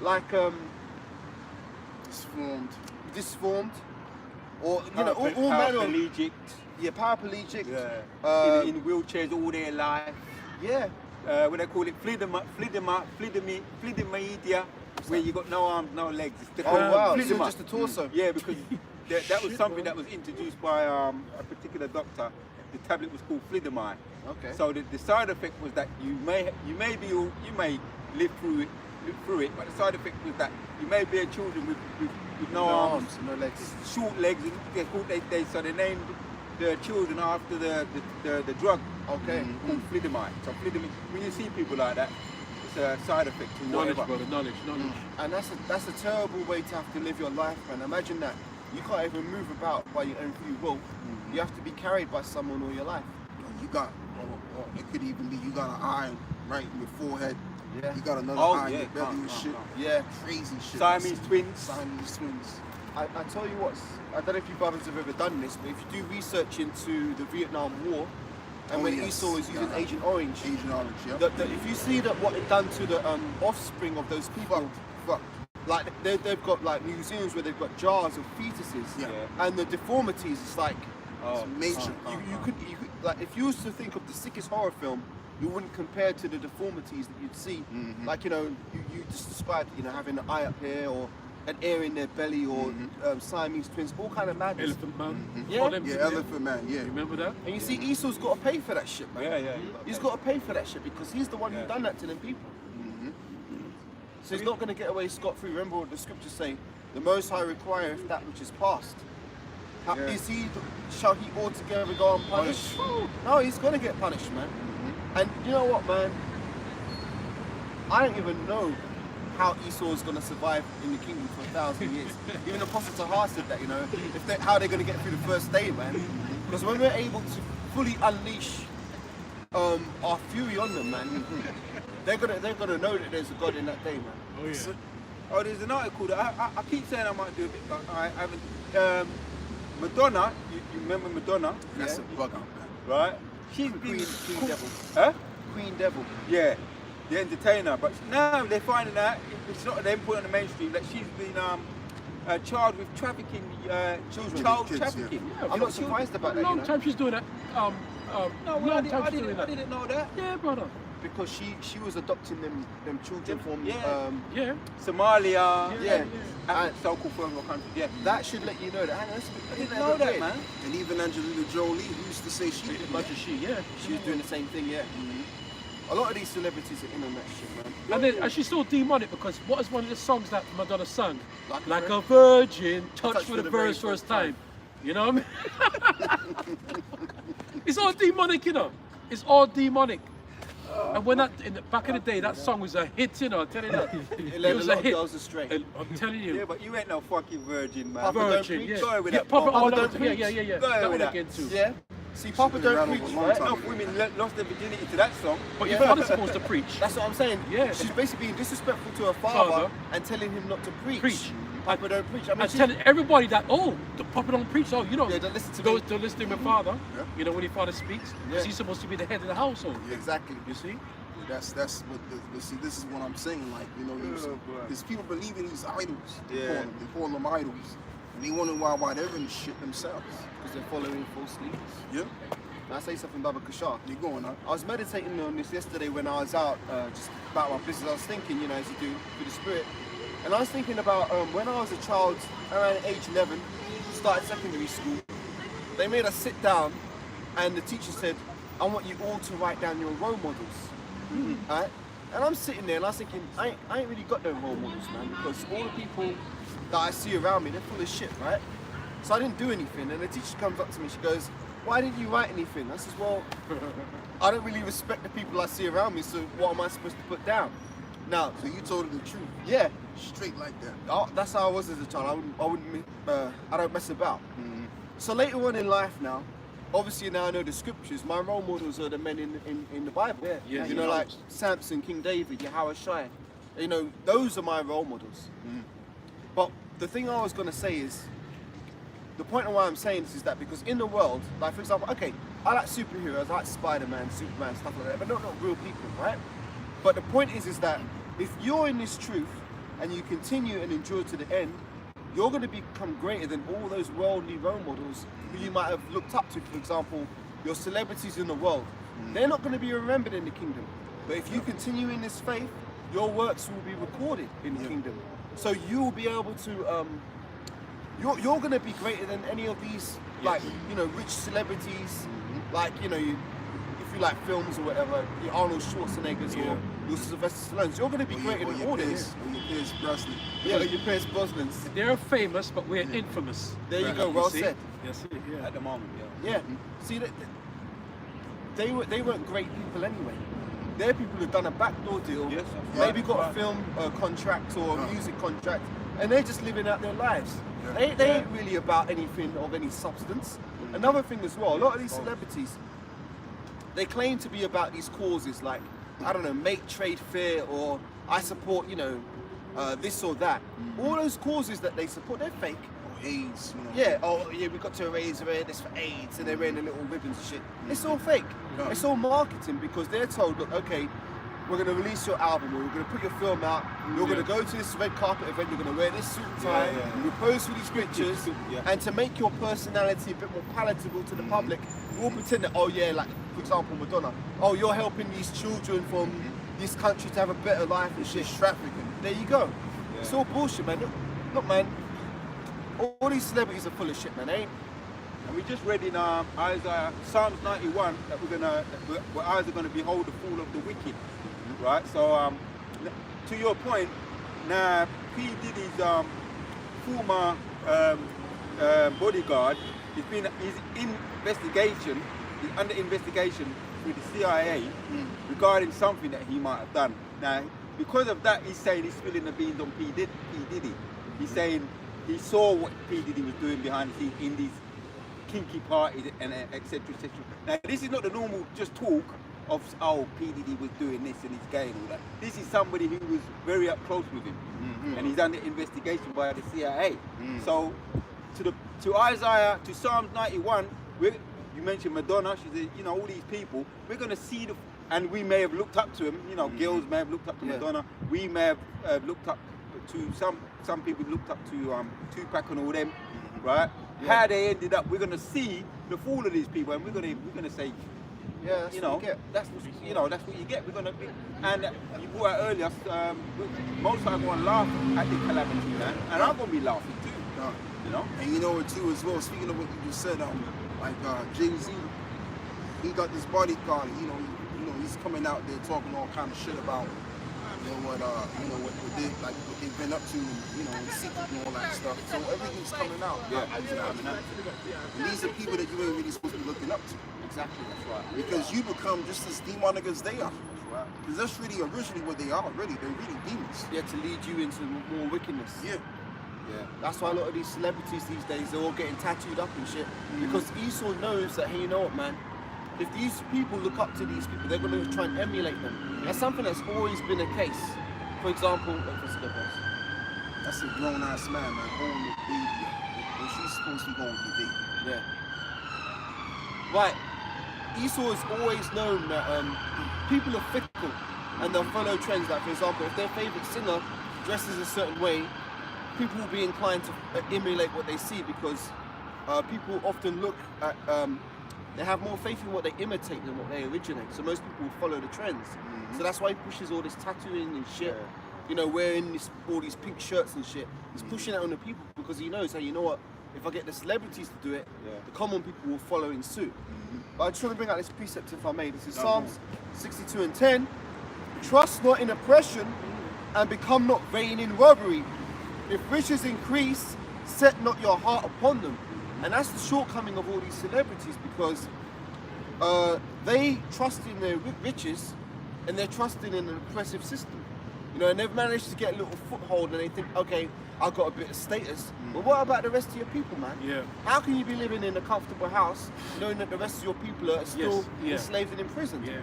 Speaker 5: like disformed, or you know, all manner of paraplegic,
Speaker 1: in wheelchairs all their life. What they call it, flidomedia, where you got no arms, no legs.
Speaker 5: So just a torso.
Speaker 1: Yeah, because that was something that was introduced by a particular doctor. The tablet was called flidomide.
Speaker 5: Okay.
Speaker 1: So the side effect was that you may live through it, but the side effect was that you may bear children with no arms,
Speaker 5: no legs,
Speaker 1: short legs. So they named the children after the drug.
Speaker 5: Okay.
Speaker 1: Called flidomide. So flidomide, when you see people like that, it's a side effect to
Speaker 3: Knowledge,
Speaker 1: whatever.
Speaker 3: brother, knowledge.
Speaker 5: And that's a terrible way to have to live your life, man. Imagine that. You can't even move about by your own free will. You have to be carried by someone all your life.
Speaker 2: You got, or it could even be you got an eye right in your forehead.
Speaker 5: Yeah.
Speaker 2: You got another
Speaker 1: Oh,
Speaker 2: eye in
Speaker 1: yeah,
Speaker 2: your belly and shit.
Speaker 5: Yeah.
Speaker 2: Crazy shit.
Speaker 1: Siamese twins.
Speaker 2: Siamese twins.
Speaker 5: I tell you what, I don't know if you brothers have ever done this, but if you do research into the Vietnam War, and
Speaker 2: Oh,
Speaker 5: when
Speaker 2: yes.
Speaker 5: Esau was using Agent Orange,
Speaker 2: Agent Orange, yeah.
Speaker 5: if you see that what it done to the offspring of those people,
Speaker 2: Fuck.
Speaker 5: like they've got like museums where they've got jars of fetuses,
Speaker 2: Yeah.
Speaker 5: and the deformities, it's like
Speaker 1: Oh,
Speaker 2: Major.
Speaker 5: you could like if you was to think of the sickest horror film, you wouldn't compare to the deformities that you'd see. Like you just described, having an eye up here or an ear in their belly or Siamese twins, all kind of madness.
Speaker 3: Elephant Man.
Speaker 5: Yeah.
Speaker 3: All them
Speaker 2: Yeah,
Speaker 3: things.
Speaker 2: Elephant Man, yeah.
Speaker 3: Remember that?
Speaker 5: And you see, Esau's got to pay for that shit, man.
Speaker 1: Yeah.
Speaker 5: He's got to pay for that shit because he's the one who done that to them people. So he's not going to get away scot-free. Remember what the scriptures say, the Most High requireth that which is past.
Speaker 1: Yeah.
Speaker 5: Shall he altogether go unpunished? No, he's going to get punished, man. And you know what, man? I don't even know how Esau is going to survive in the kingdom for 1,000 years. Even Apostle Tahar said that, how they're going to get through the first day, man. Because when we're able to fully unleash our fury on them, man, they're gonna know that there's a God in that day, man.
Speaker 3: Oh yeah.
Speaker 1: Oh, there's an article that I keep saying I might do a bit, but I haven't. Madonna, you remember Madonna?
Speaker 2: That's
Speaker 5: Yeah.
Speaker 2: a bug out, man.
Speaker 1: Right? She's been
Speaker 5: Queen Devil.
Speaker 1: Huh?
Speaker 5: Queen Devil.
Speaker 1: Yeah, the entertainer. But now they're finding out it's not them put on the mainstream that she's been charged with trafficking,
Speaker 2: Children,
Speaker 1: child
Speaker 2: kids,
Speaker 1: trafficking.
Speaker 3: yeah.
Speaker 5: I'm not surprised about that,
Speaker 3: Long time she's doing that.
Speaker 1: No, well,
Speaker 3: long
Speaker 1: I
Speaker 3: time she's doing
Speaker 1: didn't
Speaker 3: that.
Speaker 1: know that.
Speaker 3: Yeah, brother.
Speaker 5: because she was adopting them children from
Speaker 1: Yeah.
Speaker 3: Yeah.
Speaker 1: Somalia,
Speaker 5: yeah.
Speaker 1: and so-called third world countries. Yeah,
Speaker 5: That should let you know that. I
Speaker 1: I didn't know that, man.
Speaker 2: And even Angelina Jolie, who used to say she did
Speaker 3: Much as she, yeah.
Speaker 5: She was doing the same thing, yeah. A lot of these celebrities are in on that shit, man.
Speaker 3: And she's still demonic because what is one of the songs that Madonna sang?
Speaker 5: Like a
Speaker 3: Like
Speaker 5: Virgin.
Speaker 3: a virgin, touched
Speaker 5: Touched
Speaker 3: for the very first time. You know what I mean? It's all demonic, It's all demonic. And when back in the day, that song was a hit, I'm telling you that.
Speaker 5: It
Speaker 3: It
Speaker 5: led a
Speaker 3: was
Speaker 5: lot
Speaker 3: a
Speaker 5: of
Speaker 3: hit.
Speaker 5: girls astray.
Speaker 3: And I'm telling
Speaker 1: Yeah,
Speaker 3: you,
Speaker 1: but you ain't no fucking virgin, man.
Speaker 5: Papa don't
Speaker 3: virgin,
Speaker 5: preach.
Speaker 3: yeah.
Speaker 1: Go with
Speaker 3: Yeah,
Speaker 1: that.
Speaker 3: Papa,
Speaker 5: Papa
Speaker 3: oh,
Speaker 5: don't
Speaker 3: yeah,
Speaker 5: preach.
Speaker 3: yeah.
Speaker 1: Go
Speaker 3: That
Speaker 1: with
Speaker 3: one
Speaker 1: that.
Speaker 3: again too.
Speaker 5: Yeah. See, Papa don't
Speaker 2: around
Speaker 5: preach,
Speaker 2: a long
Speaker 5: right?
Speaker 2: time.
Speaker 1: Enough women lost their virginity to that song.
Speaker 3: But your
Speaker 5: Yeah.
Speaker 3: father's supposed to preach.
Speaker 5: That's what I'm saying.
Speaker 3: Yeah.
Speaker 5: She's basically being disrespectful to her father
Speaker 3: Father.
Speaker 5: and telling him not to preach.
Speaker 3: Preach.
Speaker 5: Papa don't preach. I mean,
Speaker 3: And telling everybody that, the Papa don't preach,
Speaker 5: Yeah, don't listen to me.
Speaker 3: don't listen to my father.
Speaker 2: Yeah.
Speaker 3: You know, when your father speaks, because
Speaker 5: Yeah.
Speaker 3: he's supposed to be the head of the household.
Speaker 5: Exactly.
Speaker 3: You see?
Speaker 2: That's what. But see, this is what I'm saying. Like
Speaker 1: boy.
Speaker 2: these people believe in these idols.
Speaker 1: Yeah.
Speaker 2: They call them idols, and they wonder why they're in shit themselves.
Speaker 5: Because they're following false leaders.
Speaker 2: Yeah,
Speaker 5: Can I say something, Baba Kashar?
Speaker 2: you're going on.
Speaker 5: I was meditating on this yesterday when I was out, just about my business. I was thinking, as you do, through the spirit. And I was thinking about when I was a child, around age 11, started secondary school. They made us sit down, and the teacher said, "I want you all to write down your role models." Right? And I'm sitting there, and I was thinking, I ain't really got no role models, man, because all the people that I see around me, they're full of shit, right? So I didn't do anything. And the teacher comes up to me, she goes, "Why didn't you write anything?" I says, "Well, I don't really respect the people I see around me, so what am I supposed to put down?" Now,
Speaker 2: So you told her the truth,
Speaker 5: yeah,
Speaker 2: straight like that.
Speaker 5: that's how I was as a child. I don't mess about. So later on in life now, obviously now I know the scriptures. My role models are the men in the Bible.
Speaker 3: Yeah,
Speaker 5: You know, like Samson, King David, Yahweh Shai. Those are my role models. But the thing I was going to say is, the point of why I'm saying this is that because in the world, like for example, okay, I like superheroes, I like Spider-Man, Superman, stuff like that, but not real people, right? But the point is that if you're in this truth and you continue and endure to the end, you're going to become greater than all those worldly role models who you might have looked up to. For example, your celebrities in the world. They're not going to be remembered in the kingdom. But if you continue in this faith, your works will be recorded in the kingdom. So you will be able to, you're going to be greater than any of these, like, rich celebrities, like, if you like films or whatever, your Arnold Schwarzeneggers or your Sylvester Stallones, you're going to be greater than all this.
Speaker 2: Or your Pierce Brosnan.
Speaker 5: Yeah, or your Pierce Brosnans.
Speaker 3: They're famous, but we're infamous.
Speaker 5: There you go, well
Speaker 3: see?
Speaker 5: said.
Speaker 3: Yes, yeah.
Speaker 1: At the moment, yeah.
Speaker 5: Yeah. See, they weren't great people anyway. they're people who've done a backdoor deal,
Speaker 1: Yes, that's
Speaker 5: maybe
Speaker 1: right.
Speaker 5: got a film contract or a music contract, and they're just living out their lives.
Speaker 2: Yeah.
Speaker 5: They ain't really about anything of any substance. Another thing as well, a lot of these celebrities, they claim to be about these causes like, I don't know, make trade fair, or I support, you know, this or that. All those causes that they support, they're fake.
Speaker 2: Or AIDS, you know.
Speaker 5: Yeah, oh yeah, we got to raise awareness for AIDS, and they're wearing the little ribbons and shit. It's all fake.
Speaker 2: Yeah.
Speaker 5: It's all marketing because they're told, look, okay, we're going to release your album, or we're going to put your film out, you're going to go to this red carpet event, you're going to wear this suit and tie, you pose for these pictures, and to make your personality a bit more palatable to the public, we'll pretend that, oh yeah, like, for example, Madonna, oh, you're helping these children from this country to have a better life and shit.
Speaker 2: Trafficking.
Speaker 5: There you go. It's all bullshit, man. Look, man, all these celebrities are full of shit, man. They ain't.
Speaker 1: And we just read in Isaiah, Psalms 91 that we're eyes are gonna behold the fall of the wicked, right? So to your point, now P Diddy's former bodyguard, he's under investigation with the CIA regarding something that he might have done. Now, because of that, he's saying he's spilling the beans on P Diddy. He's saying he saw what P Diddy was doing behind the scenes in these kinky parties and etc. etc. Now, this is not the normal just talk of, oh, P Diddy was doing this and he's gay and all that. This is somebody who was very up close with him, and he's under investigation by the CIA. So, to Isaiah, to Psalms 91, you mentioned Madonna. She's you know, all these people. We're going to see and we may have looked up to him. You know, girls may have looked up to Madonna. We may have looked up to some people looked up to Tupac and all them, right? How they ended up, we're going to see the fall of these people, and we're going to say,
Speaker 5: Yeah, that's
Speaker 1: you
Speaker 5: what
Speaker 1: know,
Speaker 5: you get.
Speaker 1: that's what you get. We're going to be, and you brought out earlier, most are going to laugh at the calamity, man, and I'm going to be laughing too. You know.
Speaker 2: And you know what too as well. Speaking of what you just said, like Jay-Z, he got this bodyguard. You know, he's coming out there talking all kind of shit about, what they've been up to, you know, in secret and all that stuff. So everything's coming out. And these are people that you ain't really supposed to be looking up to.
Speaker 5: Exactly, that's right.
Speaker 2: Because you become just as demonic as they are. Because that's really originally what they are. Really, they're really demons.
Speaker 5: Yeah, to lead you into more wickedness.
Speaker 2: Yeah.
Speaker 5: Yeah. That's why a lot of these celebrities these days, they're all getting tattooed up and shit. Because Esau knows that, hey, you know what, man? If these people look up to these people, they're going to try and emulate them. That's something that's always been a case. For example,
Speaker 2: That's a grown-ass man, holding the baby. And she's supposed to be going with the baby.
Speaker 5: Yeah. Right. Esau has always known that people are fickle and they'll follow trends. Like, for example, if their favorite singer dresses a certain way, people will be inclined to emulate what they see, because people often look at, they have more faith in what they imitate than what they originate. So most people will follow the trends. So that's why he pushes all this tattooing and shit. You know, wearing all these pink shirts and shit. He's pushing it on the people because he knows, hey, you know what? If I get the celebrities to do it, the common people will follow in suit. But I just want to bring out this precept, if I may. This is Psalms 62:10. Trust not in oppression, and become not vain in robbery. If riches increase, set not your heart upon them. And that's the shortcoming of all these celebrities, because they trust in their riches, and they're trusting in an oppressive system. You know, and they've managed to get a little foothold, and they think, okay, I've got a bit of status. But what about the rest of your people, man?
Speaker 3: Yeah.
Speaker 5: How can you be living in a comfortable house knowing that the rest of your people are still enslaved and imprisoned?
Speaker 3: Yeah.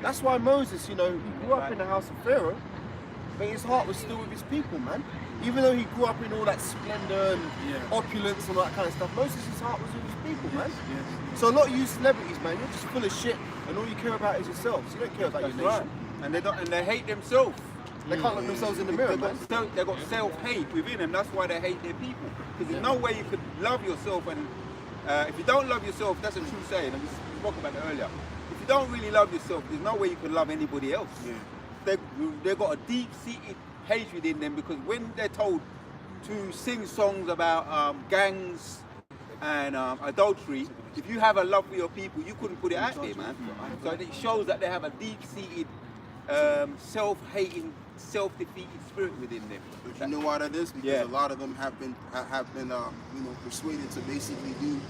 Speaker 5: That's why Moses, you know, he grew up in the house of Pharaoh, but his heart was still with his people, man. Even though he grew up in all that splendor and opulence and all that kind of stuff, Moses' heart was with his people, man. So a lot of you celebrities, man, you're just full of shit, and all you care about is yourselves. You don't care about your nation.
Speaker 1: And they hate themselves.
Speaker 5: They can't look themselves in the mirror, man.
Speaker 1: They've got self-hate within them. That's why they hate their people. Because there's no way you could love yourself, and if you don't love yourself, that's a true saying, and we spoke about it earlier. If you don't really love yourself, there's no way you can love anybody else. They've got a deep-seated hatred in them, because when they're told to sing songs about gangs and adultery, if you have a love for your people, you couldn't put it out there, man. So it shows that they have a deep-seated self-hating, self-defeated spirit within them.
Speaker 2: But you know why that is? Because a lot of them have been persuaded to basically do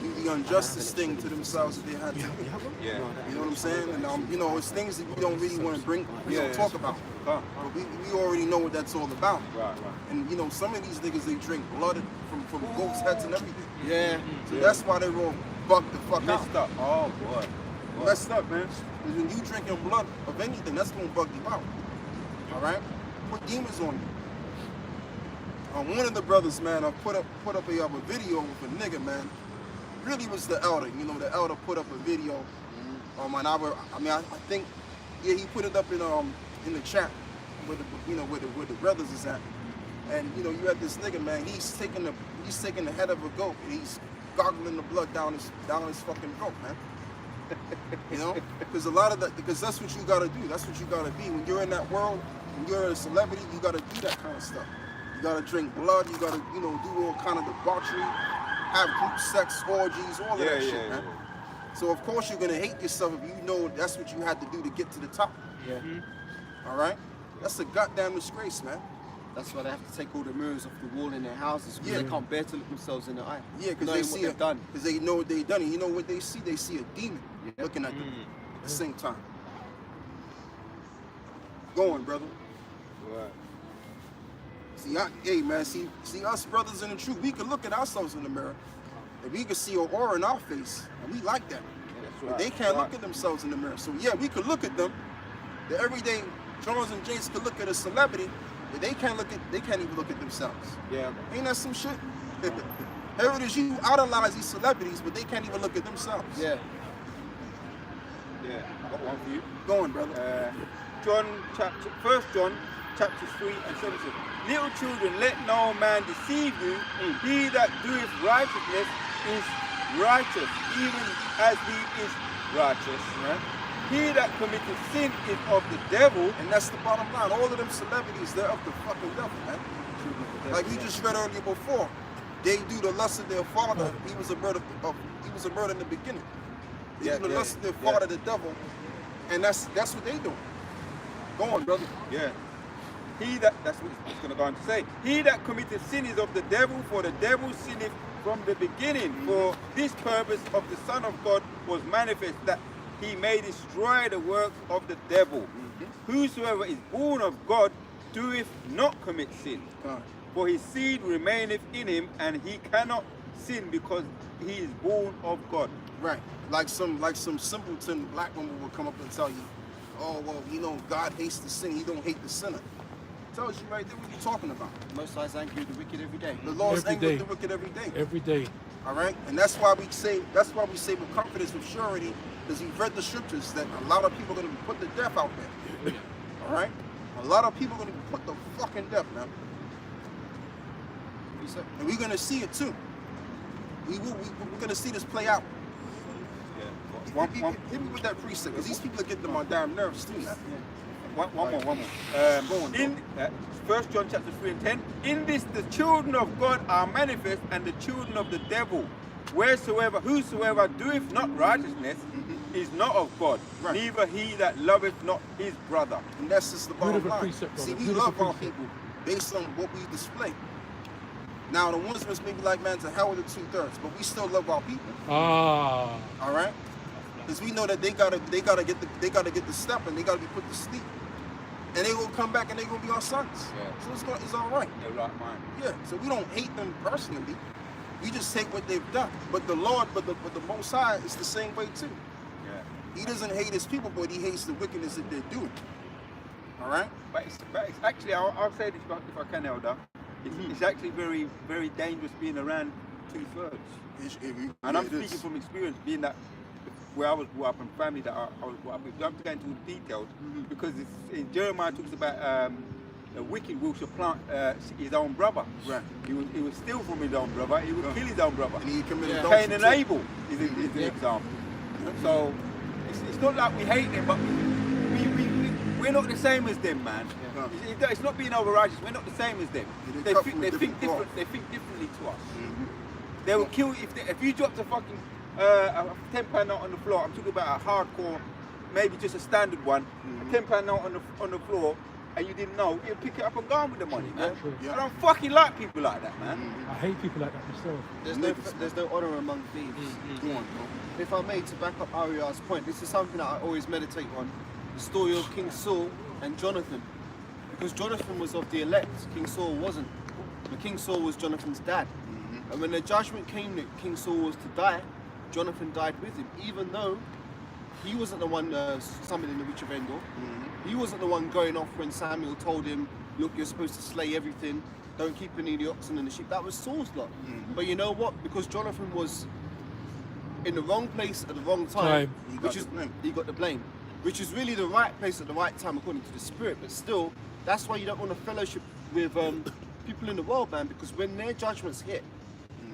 Speaker 2: do the injustice thing to themselves that they had to do.
Speaker 1: Yeah.
Speaker 2: You know what I'm saying? And you know, it's things that we don't really want to bring, we don't talk about. But we already know what that's all about.
Speaker 1: Right.
Speaker 2: And you know, some of these niggas, they drink blood from goats' heads and everything.
Speaker 5: Yeah.
Speaker 2: So that's why they're all bugged the fuck out.
Speaker 1: Messed up. Oh boy.
Speaker 2: Messed up, man. Because when you drinking blood of anything, that's gonna bug you out. All right? Put demons on you. One of the brothers, man, I put up a video with a nigga, man. Really was the elder. You know, the elder put up a video. And I think, yeah, he put it up in the chat where the brothers is at. And you know, you had this nigga, man. He's taking the head of a goat and he's goggling the blood down his fucking throat, man. You know, because that's what you gotta do. That's what you gotta be when you're in that world. When you're a celebrity, you gotta do that kind of stuff. You gotta drink blood. You gotta, you know, do all kind of debauchery, have group sex, orgies, all of that shit, man. So of course you're gonna hate yourself if you know that's what you had to do to get to the top.
Speaker 5: Yeah.
Speaker 2: All right, that's a goddamn disgrace, man.
Speaker 5: That's why they have to take all the mirrors off the wall in their houses because they can't bear to look themselves in the eye.
Speaker 2: Yeah, because they see it done. Because they know what they've done. And you know what they see? They see a demon looking at them at the same time. Go on, brother.
Speaker 1: Right.
Speaker 2: See, hey man, see us brothers in the truth, we can look at ourselves in the mirror and we can see an aura in our face, and we like that. But they can't look at themselves in the mirror. So yeah, we could look at them. The everyday Johns and James could look at a celebrity, but they can't even look at themselves.
Speaker 1: Yeah.
Speaker 2: Ain't that some shit? Here it is, you idolize these celebrities, but they can't even look at themselves.
Speaker 5: Yeah.
Speaker 1: Yeah. I got one for you.
Speaker 2: Go on, brother.
Speaker 1: 1 John chapters 3 and 7 says, little children, let no man deceive you. He that doeth righteousness is righteous, even as he is righteous. Right? He that committeth sin is of the devil.
Speaker 2: And that's the bottom line. All of them celebrities, they're of the fucking devil, man. Like we just read earlier before, they do the lust of their father. He was a murder in the beginning. They do the lust of their father, the devil, and that's what they do. Go on, brother.
Speaker 1: Yeah. That's what it's going to go on to say. He that committeth sin is of the devil, for the devil sinneth from the beginning. For this purpose of the Son of God was manifest, that he may destroy the works of the devil. Whosoever is born of God doeth not commit sin. For his seed remaineth in him, and he cannot sin because he is born of God.
Speaker 2: Right. Like some simpleton black woman will come up and tell you, oh, well, you know, God hates the sin, he don't hate the sinner. Tells you right there what you're talking about.
Speaker 5: Most High is angry with the wicked every day.
Speaker 2: The Lord's angry with the wicked every day.
Speaker 3: Every day.
Speaker 2: All right? And that's why we say with confidence, with surety, because we've read the scriptures that a lot of people are going to be put to death out there. All right? A lot of people are going to be put to fucking death now. And we're going to see it too. We're going to see this play out.
Speaker 1: Yeah.
Speaker 2: Hit me with that precept, because these people are getting on my damn nerves too.
Speaker 1: One more. In 1 John chapter 3 and 10, in this the children of God are manifest, and the children of the devil. Whosoever doeth not righteousness is not of God, neither he that loveth not his brother.
Speaker 2: And that's just the bottom line. See, we love our people based on what we display. Now the ones of us may be like, man, to hell with the 2/3, but we still love our people.
Speaker 3: Ah.
Speaker 2: All right, because we know that they gotta get the step, and they gotta be put to sleep, and they will come back and they gonna be our sons.
Speaker 1: Yeah.
Speaker 2: So it's all right.
Speaker 1: They're right mind.
Speaker 2: Yeah. So we don't hate them personally. We just take what they've done. But the Lord, but the Most High is the same way too.
Speaker 1: Yeah.
Speaker 2: He doesn't hate his people, but he hates the wickedness that they're doing. All right.
Speaker 1: But it's actually, I'll say this if I can, Elder. It's actually very, very dangerous being around 2/3. And I'm speaking from experience, being that where I was brought up and family that I was brought up with. I'm going into the details because in Jeremiah talks about the wicked will supplant his own brother.
Speaker 2: Right.
Speaker 1: He would steal from his own brother. He would kill his own brother.
Speaker 2: And he committed
Speaker 1: Cain and Abel is an example. So it's not like we hate them, but we're not the same as them, man. It's not being over righteous. We're not the same as them. They think differently to us. They will kill if you dropped a fucking a £10 note on the floor. I'm talking about a hardcore, maybe just a standard one. A £10 note on the floor. and you didn't know, you'd pick it up and go on with the money, man.
Speaker 2: Yeah.
Speaker 1: I don't fucking like people like that, man.
Speaker 3: I hate people like that myself.
Speaker 5: There's no honor among thieves.
Speaker 2: Go on, bro.
Speaker 5: If I may, to back up Aria's point, this is something that I always meditate on. The story of King Saul and Jonathan. Because Jonathan was of the elect, King Saul wasn't. But King Saul was Jonathan's dad. And when the judgment came that King Saul was to die, Jonathan died with him, even though he wasn't the one summoning the witch of Endor. He wasn't the one going off when Samuel told him, look, you're supposed to slay everything, don't keep any of the oxen and the sheep. That was Saul's lot. But you know what? Because Jonathan was in the wrong place at the wrong time, he got the blame. Which is really the right place at the right time according to the Spirit. But still, that's why you don't want to fellowship with people in the world, man, because when their judgments hit,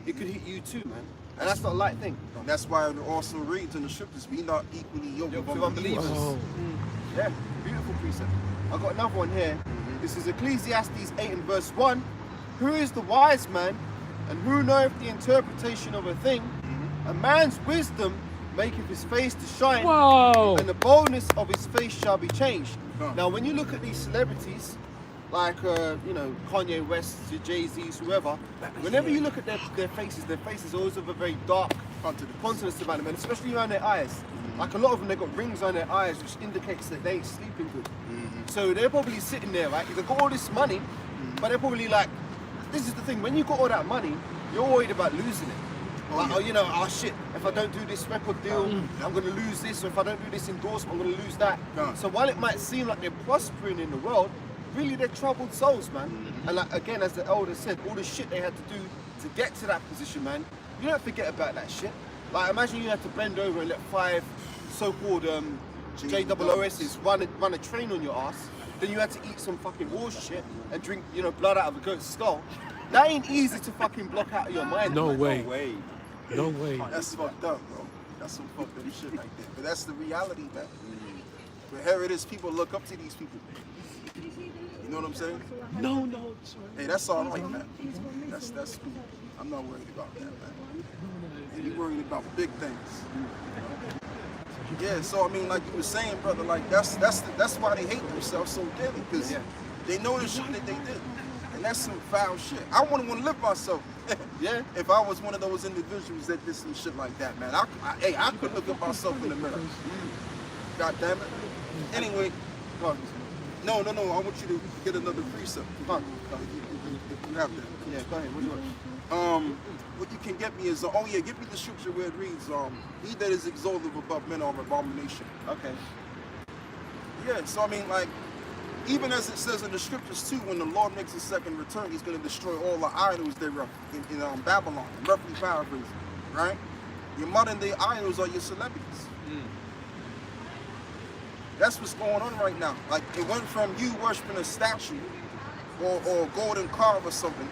Speaker 5: it could hit you too, man. And that's not a light thing.
Speaker 2: And that's why it also reads in the scriptures, be not equally yoked with unbelievers.
Speaker 3: Oh.
Speaker 5: Yeah, beautiful precept. I've got another one here. This is Ecclesiastes 8 and verse 1. Who is the wise man, and who knoweth the interpretation of a thing? A man's wisdom maketh his face to shine,
Speaker 3: Whoa.
Speaker 5: and the boldness of his face shall be changed.
Speaker 2: Huh.
Speaker 5: Now, when you look at these celebrities, like you know, Kanye West, Jay-Z's, whoever, whenever you look at their faces always have a very dark countenance about them, and especially around their eyes. Like a lot of them, they got rings on their eyes, which indicates that they ain't sleeping good. So they're probably sitting there, right? They've got all this money, but they're probably like, this is the thing, when you got all that money, you're worried about losing it. Like, oh, you know, oh shit, if I don't do this record deal, I'm going to lose this, or if I don't do this endorsement, I'm going to lose that. So while it might seem like they're prospering in the world, really they're troubled souls, man. And like, again, as the elder said, all the shit they had to do to get to that position, man, you don't forget about that shit. Like, imagine you had to bend over and let 5 so-called JOOS's run a train on your ass, then you had to eat some fucking horse shit and drink, you know, blood out of a goat's skull. That ain't easy to fucking block out of your mind.
Speaker 3: No
Speaker 5: man.
Speaker 3: way.
Speaker 1: No way.
Speaker 3: No way.
Speaker 2: That's fucked up, bro. That's some fucked up shit like that. But that's the reality, man. But here it is, people look up to these people. You know what I'm saying?
Speaker 3: No, no. Sorry.
Speaker 2: Hey, that's all right, man. That's cool. I'm not worried about that, man. And you're worried about big things. Yeah, so I mean, like you were saying, brother, like that's why they hate themselves so dearly, because they know the shit that they did. And that's some foul shit. I wouldn't want to live myself. Yeah, if I was one of those individuals that did some shit like that, man. I could look at myself in the mirror. God damn it. Anyway, no, I want you to get another precept. If you have that.
Speaker 5: Yeah, go ahead. What do you want?
Speaker 2: What you can get me is, give me the scripture where it reads, he that is exalted above men are an abomination.
Speaker 5: Okay.
Speaker 2: Yeah, so I mean, like, even as it says in the scriptures too, when the Lord makes his second return, he's going to destroy all the idols thereof in Babylon, roughly paraphrasing, right? Your modern day idols are your celebrities. That's what's going on right now. Like, it went from you worshiping a statue or a golden carve or something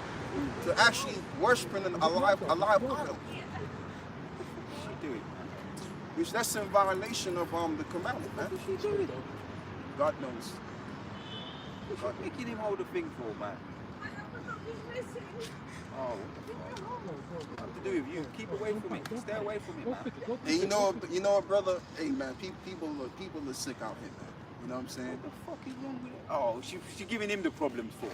Speaker 2: to actually worshiping a live idol. Which that's in violation of the commandment, man. God knows.
Speaker 1: What's you making him hold the thing for, man? Oh, what to do with you? Keep away from me. Stay away from me, man.
Speaker 2: And you know what, brother? Hey, man, people are sick out here, man. You know what I'm saying?
Speaker 1: What the fuck is wrong with it? Oh, she giving him the problems for.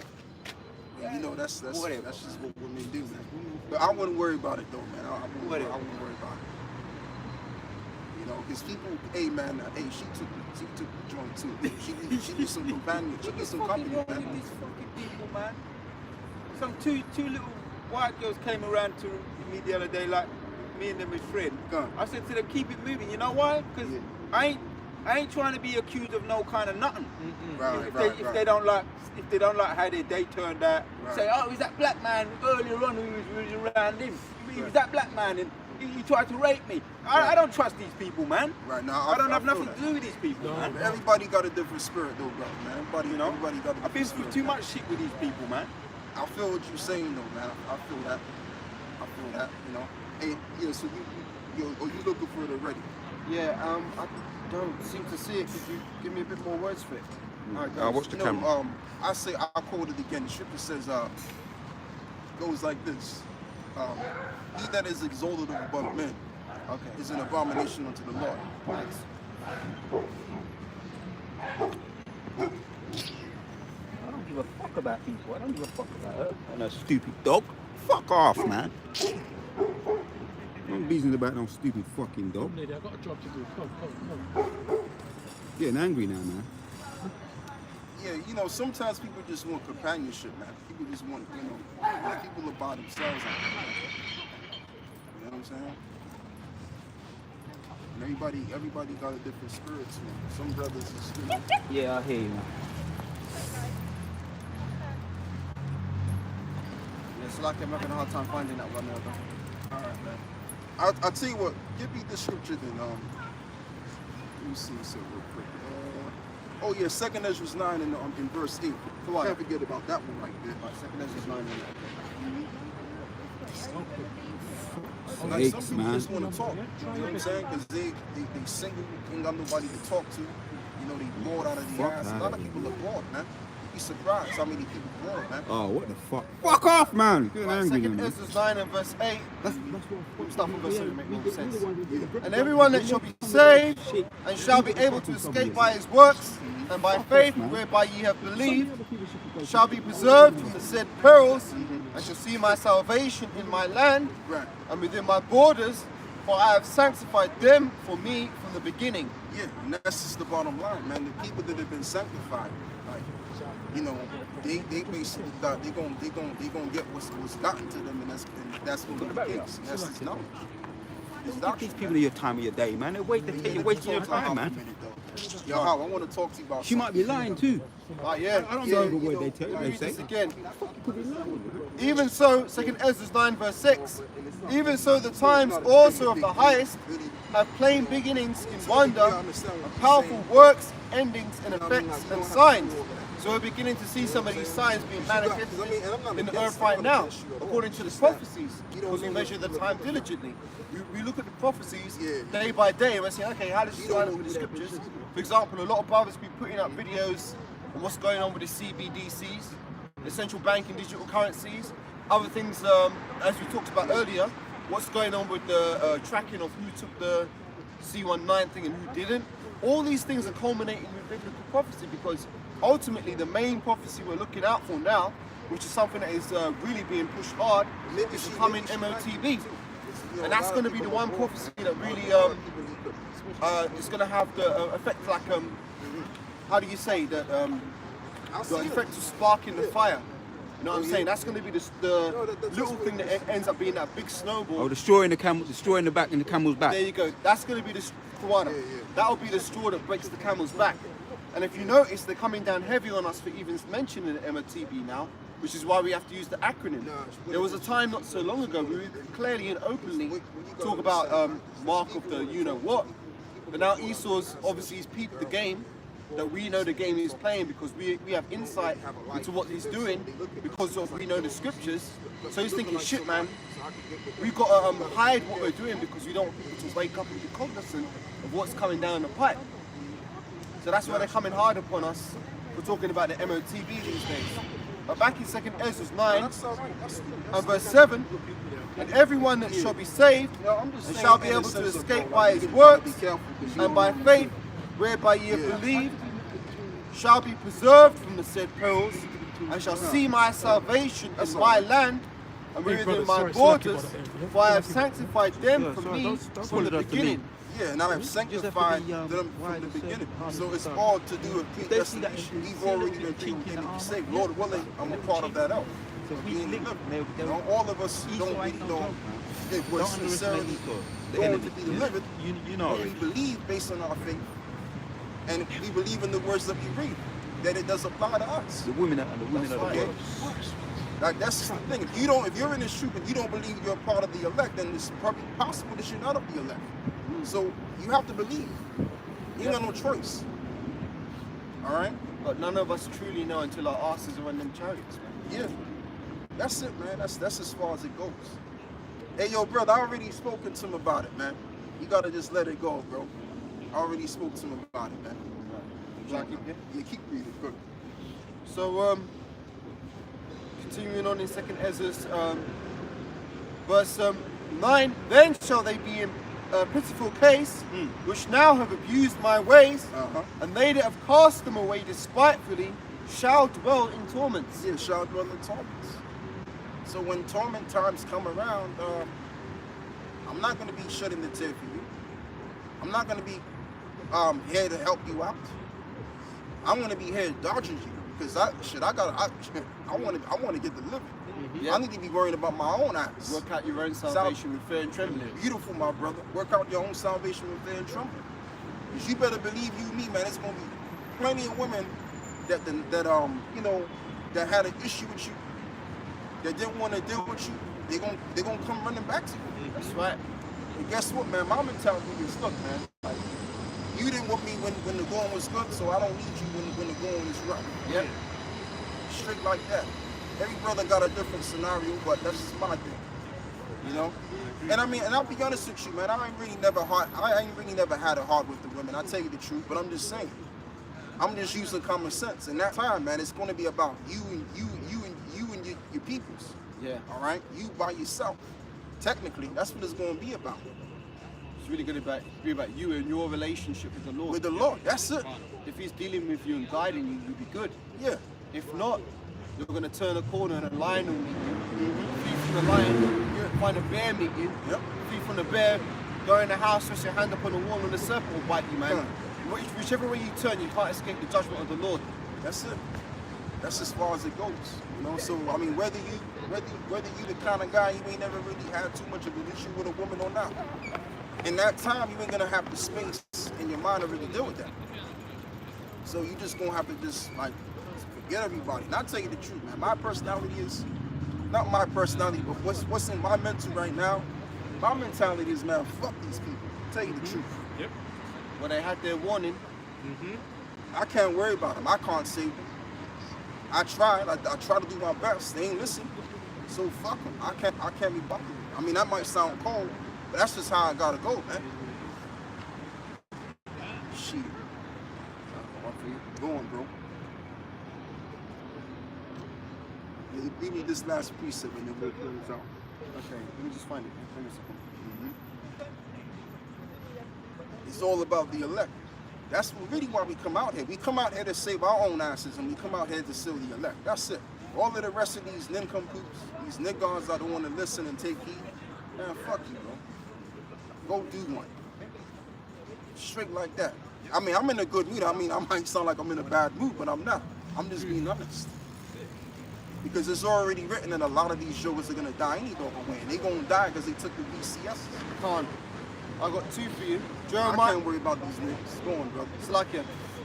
Speaker 2: Yeah, you know, that's
Speaker 1: whatever,
Speaker 2: just what women do, man. But I wouldn't worry about it, though, man. I wouldn't worry about it. You know, because people, hey, man, she took the joint too. She needs some companion. She needs some company,
Speaker 1: What's
Speaker 2: man.
Speaker 1: these fucking people, man? Some two little white girls came around to me the other day, like me and them as friends. I said to them, keep it moving. You know why? Because I ain't trying to be accused of no kind of nothing. If they don't like how their day turned out, say, oh, is that black man earlier on who was around him? He was that black man and he tried to rape me. I don't trust these people, man.
Speaker 2: Right now,
Speaker 1: I don't have nothing to do with these people, man.
Speaker 2: Everybody got a different spirit, though, brother, man. Everybody got a different spirit.
Speaker 1: I've been through too much shit with these people, man.
Speaker 2: I feel what you're saying, though, man. I feel that. You know. And yeah, so you looking for it already?
Speaker 5: Yeah. I don't seem to see it. Could you give me a bit more words for it? All right,
Speaker 2: Watch the camera. I'll quote it again. The scripture says, goes like this. He that is exalted above men is an abomination unto the Lord.
Speaker 6: give a fuck about people. I don't give a fuck about her and her stupid dog. Fuck off, man.
Speaker 2: I'm business about no stupid fucking dog.
Speaker 3: Lady, I've got a job to do. Come.
Speaker 2: Getting angry now, man. Yeah, you know, sometimes people just want companionship, man. People just want, you know, like people are by themselves out there. You know what I'm saying? And everybody got a different spirit to them. Some brothers is, you know.
Speaker 6: Yeah, I hear you, man.
Speaker 5: Yeah, it's like I'm having a hard time finding that one now, though.
Speaker 2: Alright, man. I'll tell you what, give me the scripture then. Let me see this real quick. Oh yeah, 2nd Ezra 9 in verse 8. So I can't forget about that one right there.
Speaker 5: Right, 2nd Ezra 9
Speaker 2: Like, some people just want to talk, you know what I'm saying? Because they single, ain't got nobody to talk to. You know, they bored out of the ass. A lot of people are bored, man. You'd be surprised how many people bored, man.
Speaker 7: Oh, what the fuck? Fuck off, man! Get
Speaker 5: Right,
Speaker 7: angry,
Speaker 5: 2nd
Speaker 7: man.
Speaker 5: Ezra 9 and verse 8.
Speaker 7: That's what
Speaker 5: Start from verse 7 make more sense. And everyone that shall be saved and shall be able to escape by his works and by faith whereby ye have believed shall be preserved from the said perils and shall see my salvation in my land and within my borders, for I have sanctified them for me from the beginning.
Speaker 2: Yeah, and that's just the bottom line, man. The people that have been sanctified, like, you know, they basically got, they gonna get what's gotten to them, and that's what the case. And that's his knowledge. His doctrine.
Speaker 6: These people are your time of your day, man. You're wasting your time, man.
Speaker 2: Yo, How, I want to talk to you about
Speaker 7: She might be lying too.
Speaker 5: Yeah,
Speaker 7: I don't know the word they tell you. They
Speaker 5: read
Speaker 7: say.
Speaker 5: this again. Even so, 2nd Ezra 9 verse 6, even so the times also of the highest have plain beginnings in wonder, and powerful works, endings in effects and signs. So we're beginning to see some of these signs being manifested in the earth right now, according to the prophecies, because we measure the time diligently. We look at the prophecies day by day and we're saying, okay, how does this line up with the scriptures? For example, a lot of brothers be putting up videos on what's going on with the CBDCs, the central banking digital currencies, other things, as we talked about earlier, what's going on with the tracking of who took the C19 thing and who didn't. All these things are culminating with biblical prophecy, because ultimately the main prophecy we're looking out for now, which is something that is really being pushed hard, is the coming MOTB. And that's going to be the one prophecy that really is going to have the effect, like, how do you say, the effect of sparking the fire. You know what I'm saying? That's going to be the little thing that ends up being that big snowball.
Speaker 6: Oh, destroying the back and the camel's back.
Speaker 5: There you go. That's going to be the that'll be the straw that breaks the camel's back. And if you notice, they're coming down heavy on us for even mentioning the MOTB now, which is why we have to use the acronym. There was a time not so long ago we would clearly and openly talk about mark of the you-know-what. But now Esau's obviously he's peeped the game, that we know the game he's playing, because we have insight into what he's doing because of we know the scriptures. So he's thinking, shit, man, we've got to hide what we're doing because we don't want people to wake up and be cognizant of what's coming down the pipe. So that's why they're coming hard upon us for talking about the MOTB these days. But back in 2nd Ezra 9 and verse 7, and everyone that shall be saved and shall be able to escape by his works and by faith whereby ye have believed shall be preserved from the said perils and shall see my salvation in my land and within my borders, for I have sanctified them for me from the beginning.
Speaker 2: Yeah, and I have sanctified them from the beginning. So it's all to do with predestination. We've already been predestined to be saved. Lord willing, I'm a part of that out. So being delivered. You know, all of us don't really know if we're sincerely going to be delivered.
Speaker 6: You know,
Speaker 2: we believe based on our faith, and we believe in the words that we read, that it does apply to us.
Speaker 6: the women of the world.
Speaker 2: Like, that's just the thing. If you're in this troop and you don't believe you're part of the elect, then it's probably possible that you're not of the elect. So you have to believe. You got no choice. All right?
Speaker 5: But none of us truly know until our asses are on them chariots, man.
Speaker 2: Yeah. That's it, man. That's as far as it goes. Hey, yo, brother, I already spoken to him about it, man. You gotta just let it go, bro. I already spoke to him about it, man. Yeah, keep reading, good.
Speaker 5: So, continuing on in 2nd Ezra, verse 9, then shall they be in a pitiful case, which now have abused my ways, and they that have cast them away despitefully shall dwell in torments.
Speaker 2: Yeah, shall dwell in torments. So when torment times come around, I'm not going to be shedding the tear for you. I'm not going to be here to help you out. I'm going to be here dodging you because I want to get delivered.
Speaker 5: Yeah.
Speaker 2: I need to be worrying about my own ass.
Speaker 5: Work out your own salvation with fear and trembling.
Speaker 2: Beautiful, my brother. Work out your own salvation with fear and trembling. Because you better believe you, me, man. There's going to be plenty of women that you know, that had an issue with you, that didn't want to deal with you. They're gonna come running back to you.
Speaker 5: That's right.
Speaker 2: And guess what, man? My mentality is, look, man. Like, you didn't want me when the going was good, so I don't need you when the going is rough.
Speaker 5: Yep.
Speaker 2: Straight like that. Every brother got a different scenario, but that's just my thing. You know? And I mean, and I'll be honest with you, man, I ain't really never had a heart with the women. I tell you the truth, but I'm just saying. I'm just using common sense. And that time, man, it's gonna be about you and your peoples.
Speaker 5: Yeah.
Speaker 2: All right? You by yourself. Technically, that's what it's gonna be about.
Speaker 5: It's really going to be about you and your relationship with the Lord.
Speaker 2: With the Lord, that's it.
Speaker 5: If He's dealing with you and guiding you, you'll be good.
Speaker 2: Yeah.
Speaker 5: If not, you're going to turn a corner and a lion will meet you. Flee from the lion, find a bear meet you.
Speaker 2: Yep.
Speaker 5: Flee from the bear, go in the house, rest your hand up on the wall, and the serpent will bite you, man. Whichever way you turn, you can't escape the judgment of the Lord.
Speaker 2: That's it. That's as far as it goes. You know, so I mean, whether you the kind of guy you ain't never really had too much of an issue with a woman or not, in that time you ain't gonna have the space in your mind to really deal with that. So you just gonna have to just like forget everybody. And I'll tell you the truth, man. My personality is not my personality, but what's in my mental right now. My mentality is, man, fuck these people. I'll tell you the truth.
Speaker 3: Yep.
Speaker 5: When they had their warning,
Speaker 2: I can't worry about them. I can't save them. I tried. I try to do my best. They ain't listen. So fuck them. I can't be bothered. I mean, that might sound cold, but that's just how I gotta go, man. Shit. Go on, bro. Yeah, leave me this last precept and then we'll close out.
Speaker 5: okay, let me just find it. Give me a second.
Speaker 2: It's all about the elect. That's really why we come out here. We come out here to save our own asses, and we come out here to save the elect. That's it. All of the rest of these nincompoops, these niggas that don't want to listen and take heed, man, fuck you, bro. Go do one. Straight like that. I mean, I'm in a good mood. I mean, I might sound like I'm in a bad mood, but I'm not. I'm just being honest. Because it's already written that a lot of these jokers are going to die any way. And they're going to die because they took the VCS.
Speaker 5: Khan, I got two for you.
Speaker 2: I
Speaker 5: Jeremiah.
Speaker 2: can't worry about these niggas. Go on, brother.
Speaker 5: It's like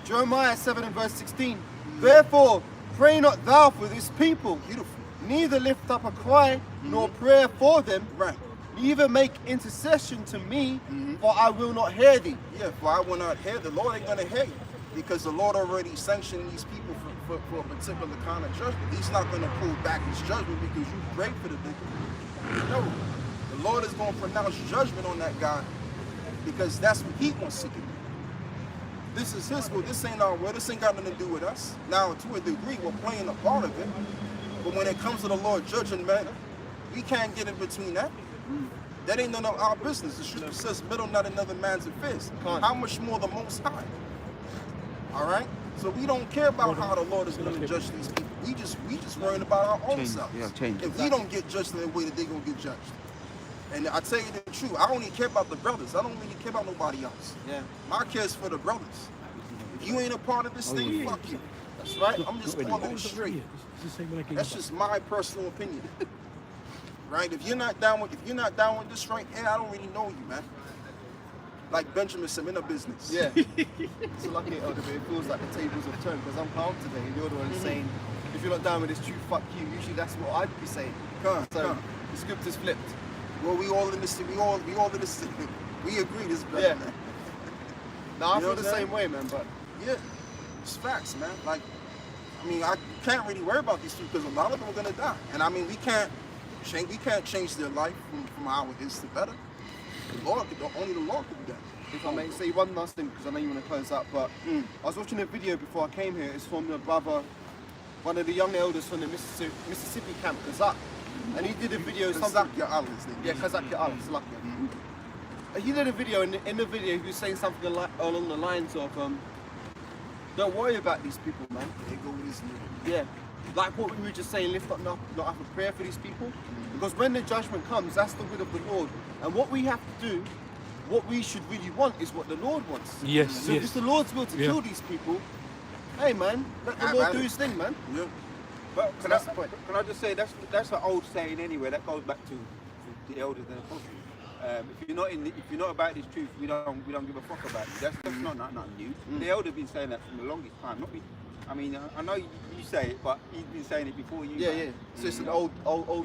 Speaker 5: Jeremiah 7 and verse 16. Therefore, pray not thou for this people,
Speaker 2: Beautiful.
Speaker 5: neither lift up a cry nor prayer for them,
Speaker 2: Right.
Speaker 5: neither make intercession to me, for I will not hear thee.
Speaker 2: Yeah, for I will not hear. The Lord ain't going to hear you. Because the Lord already sanctioned these people for a particular kind of judgment. He's not going to pull back his judgment because you prayed for the nigga. No. The Lord is going to pronounce judgment on that guy because that's what he wants to do. This is his will. This ain't our will. This ain't got nothing to do with us. Now, to a degree, we're playing a part of it. But when it comes to the Lord judging, man, we can't get in between that. That ain't none of our business. The scripture says, meddle not another man's affairs. How much more the Most High? All right? So we don't care about how the Lord is going to judge these people. We just worrying about our own selves.
Speaker 6: Yeah, change.
Speaker 2: If we don't get judged in the way that they're going to get judged. And I tell you the truth, I don't even care about the brothers. I don't really care about nobody else.
Speaker 5: Yeah.
Speaker 2: My care is for the brothers. If you ain't a part of this thing, fuck you. That's right. I'm just calling it straight. That's just my personal opinion. Right? If you're not down with this right here, I don't really know you, man. Like Benjamin said, in a business.
Speaker 5: Yeah. It's lucky, Elder, but it feels like the tables have turned because I'm calm today and you're the one saying, if you're not down with this truth, fuck you. Usually that's what I'd be saying. So the script is flipped.
Speaker 2: Well, we all in this. We all in this. We agree. This better,
Speaker 5: Yeah.
Speaker 2: man.
Speaker 5: Now I
Speaker 2: You know
Speaker 5: feel the
Speaker 2: what I'm
Speaker 5: same way, man. But
Speaker 2: Yeah, it's facts, man. Like, I mean, I can't really worry about these people because a lot of them are gonna die, and I mean, we can't change their life from how it is to better. Only the Lord can do that.
Speaker 5: if I may say one last thing, because I know you want to close up, but I was watching a video before I came here. It's from the brother, one of the young elders from the Mississippi camp, Kazak, and he did a video.
Speaker 2: Kazak Ya'ala's name.
Speaker 5: Yeah, Kazak Ya'ala, He did a video, and in the video he was saying something along the lines of, Don't worry about these people, man.
Speaker 2: They go with his name.
Speaker 5: Yeah. Like what we were just saying, lift up, not have a prayer for these people. Because when the judgment comes, that's the will of the Lord. And what we have to do, what we should really want is what the Lord wants.
Speaker 3: Yes,
Speaker 5: So if
Speaker 3: yes.
Speaker 5: it's the Lord's will to
Speaker 3: Yeah.
Speaker 5: kill these people, hey man, let the
Speaker 2: Have
Speaker 5: Lord
Speaker 2: at
Speaker 5: do
Speaker 2: it.
Speaker 5: his thing, man.
Speaker 2: Yeah.
Speaker 1: But
Speaker 5: So that's the point.
Speaker 1: can I just say that's an old saying anyway. That goes back to the elders and the apostles. If you're not about this truth, we don't give a fuck about you. That's not nothing new. The elders have been saying that from the longest time. Not me. I mean, I know you say it, but he's been saying it before you.
Speaker 5: Yeah,
Speaker 1: man.
Speaker 5: yeah. So it's an old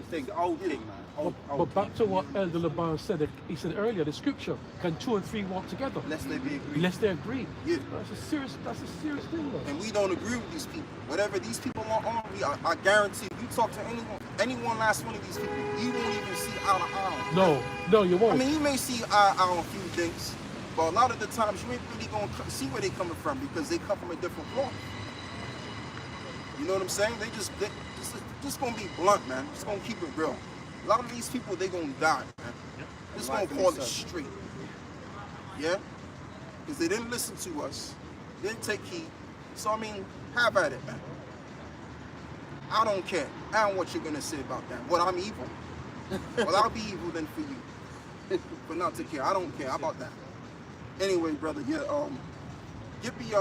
Speaker 5: thing.
Speaker 1: It's an old thing, man. Old
Speaker 3: But back
Speaker 1: thing.
Speaker 3: to what Elder Laban said, he said earlier, the scripture, can 2 and 3 walk together?
Speaker 5: Lest they be agreed.
Speaker 3: Unless they agree.
Speaker 2: Yeah.
Speaker 3: That's a serious thing, though.
Speaker 2: And we don't agree with these people. Whatever these people are on, I guarantee you talk to any one last one of these people, you won't even see eye to eye.
Speaker 3: No, you won't.
Speaker 2: I mean, you may see eye on a few things, but a lot of the times you ain't really gonna see where they coming from because they come from a different cloth. You know what I'm saying? They just gonna be blunt, man. Just gonna keep it real. A lot of these people, they gonna die, man. Just gonna call it straight. Yeah? Because they didn't listen to us. They didn't take heed. So, I mean, have at it, man. I don't care. I don't know what you're gonna say about that. What, I'm evil? Well, I'll be evil then for you. But not to care. I don't care about that. Anyway, brother, yeah, get me,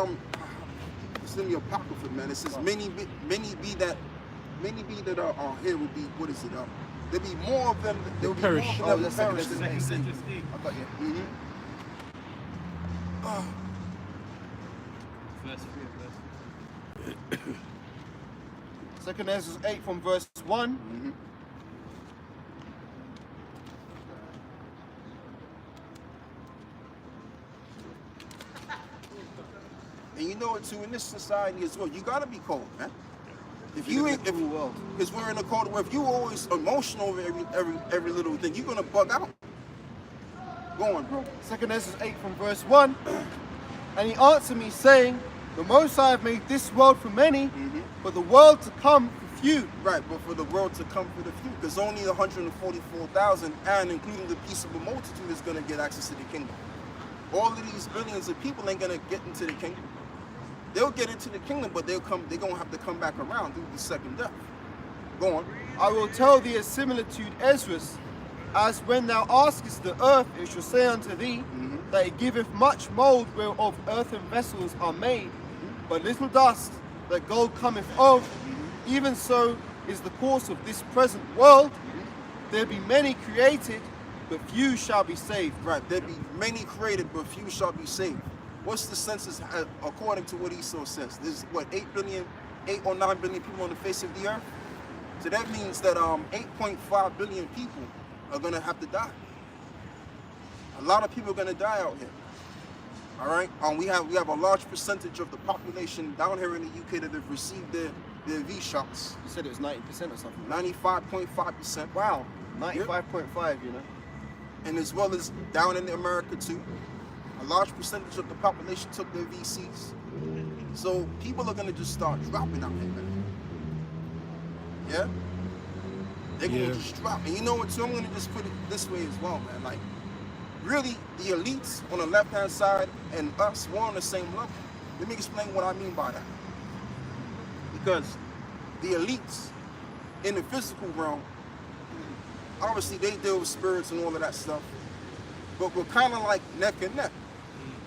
Speaker 2: it's in the Apocrypha, man. It says many be that are here will be, what is it, there'll be more of them, there'll be
Speaker 3: Perish.
Speaker 2: more of them
Speaker 5: that's
Speaker 2: that perish
Speaker 5: second
Speaker 2: than
Speaker 5: Ezra
Speaker 2: they
Speaker 5: 8.
Speaker 2: see.
Speaker 5: I got you.
Speaker 4: Verse 3.
Speaker 5: Second Ezra 8 from verse 1.
Speaker 2: And you know what, too, in this society as well, you gotta be cold, man. If you ain't, because we're in a culture where if you always emotional over every little thing, you're gonna bug out. Go on, bro.
Speaker 5: Second Ezra 8 from verse 1. And he answered me, saying, the Most High have made this world for many, but the world to come for few.
Speaker 2: Right, but for the world to come for the few, because only 144,000, and including the peaceable multitude, is gonna get access to the kingdom. All of these billions of people ain't gonna get into the kingdom. They'll get into the kingdom, but they're gonna have to come back around through the second death. Go on.
Speaker 5: I will tell thee a similitude, Esdras, as when thou askest the earth, it shall say unto thee, that it giveth much mold whereof earthen vessels are made, but little dust that gold cometh of, even so is the course of this present world. There be many created, but few shall be saved.
Speaker 2: Right, there be many created, but few shall be saved. What's the census according to what Esau says? There's what, 8 or 9 billion people on the face of the earth? So that means that 8.5 billion people are gonna have to die. A lot of people are gonna die out here. All right, we have a large percentage of the population down here in the UK that have received their V shots.
Speaker 5: You said it was 90% or something.
Speaker 2: 95.5%.
Speaker 5: Wow, 95.5, you know.
Speaker 2: And as well as down in America too. A large percentage of the population took their VCs. So people are gonna just start dropping out here, man. Yeah? They're gonna just drop. And you know what, too? I'm gonna just put it this way as well, man. Like, really, the elites on the left-hand side and us, we're on the same level. Let me explain what I mean by that. Because the elites in the physical realm, obviously they deal with spirits and all of that stuff. But we're kind of like neck and neck.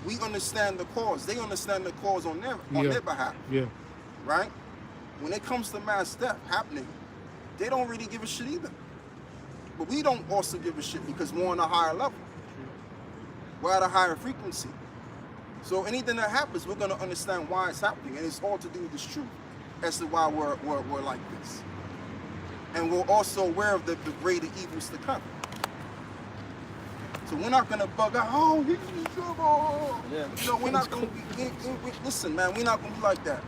Speaker 2: We understand the cause. They understand the cause on their behalf.
Speaker 3: Yeah.
Speaker 2: Right? When it comes to mass death happening, they don't really give a shit either. But we don't also give a shit because we're on a higher level. We're at a higher frequency. So anything that happens, we're going to understand why it's happening. And it's all to do with this truth as to why we're like this. And we're also aware of the greater evils to come. So we're not going to bug out, oh, he's in trouble.
Speaker 5: Yeah.
Speaker 2: No, we're not going to be, listen, man, we're not going to be like that.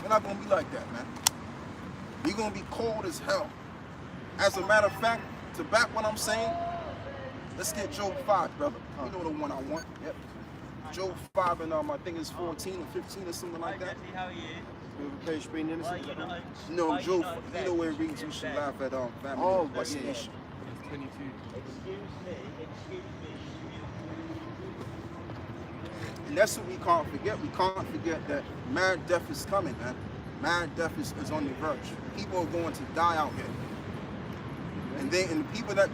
Speaker 2: We're not going to be like that, man. We're going to be cold as hell. As a matter of fact, to back what I'm saying, let's get Job 5, brother. You know the one I want. Yep. Job 5 and I think it's 14 or 15 or something like that.
Speaker 5: With a page being innocent.
Speaker 2: No, Job, you know where it reads, you should laugh at family
Speaker 5: Oh,
Speaker 2: destination.
Speaker 4: It's 22.
Speaker 2: And that's what we can't forget. We can't forget that mad death is coming, man. Mad death is on the verge. People are going to die out here. And the people that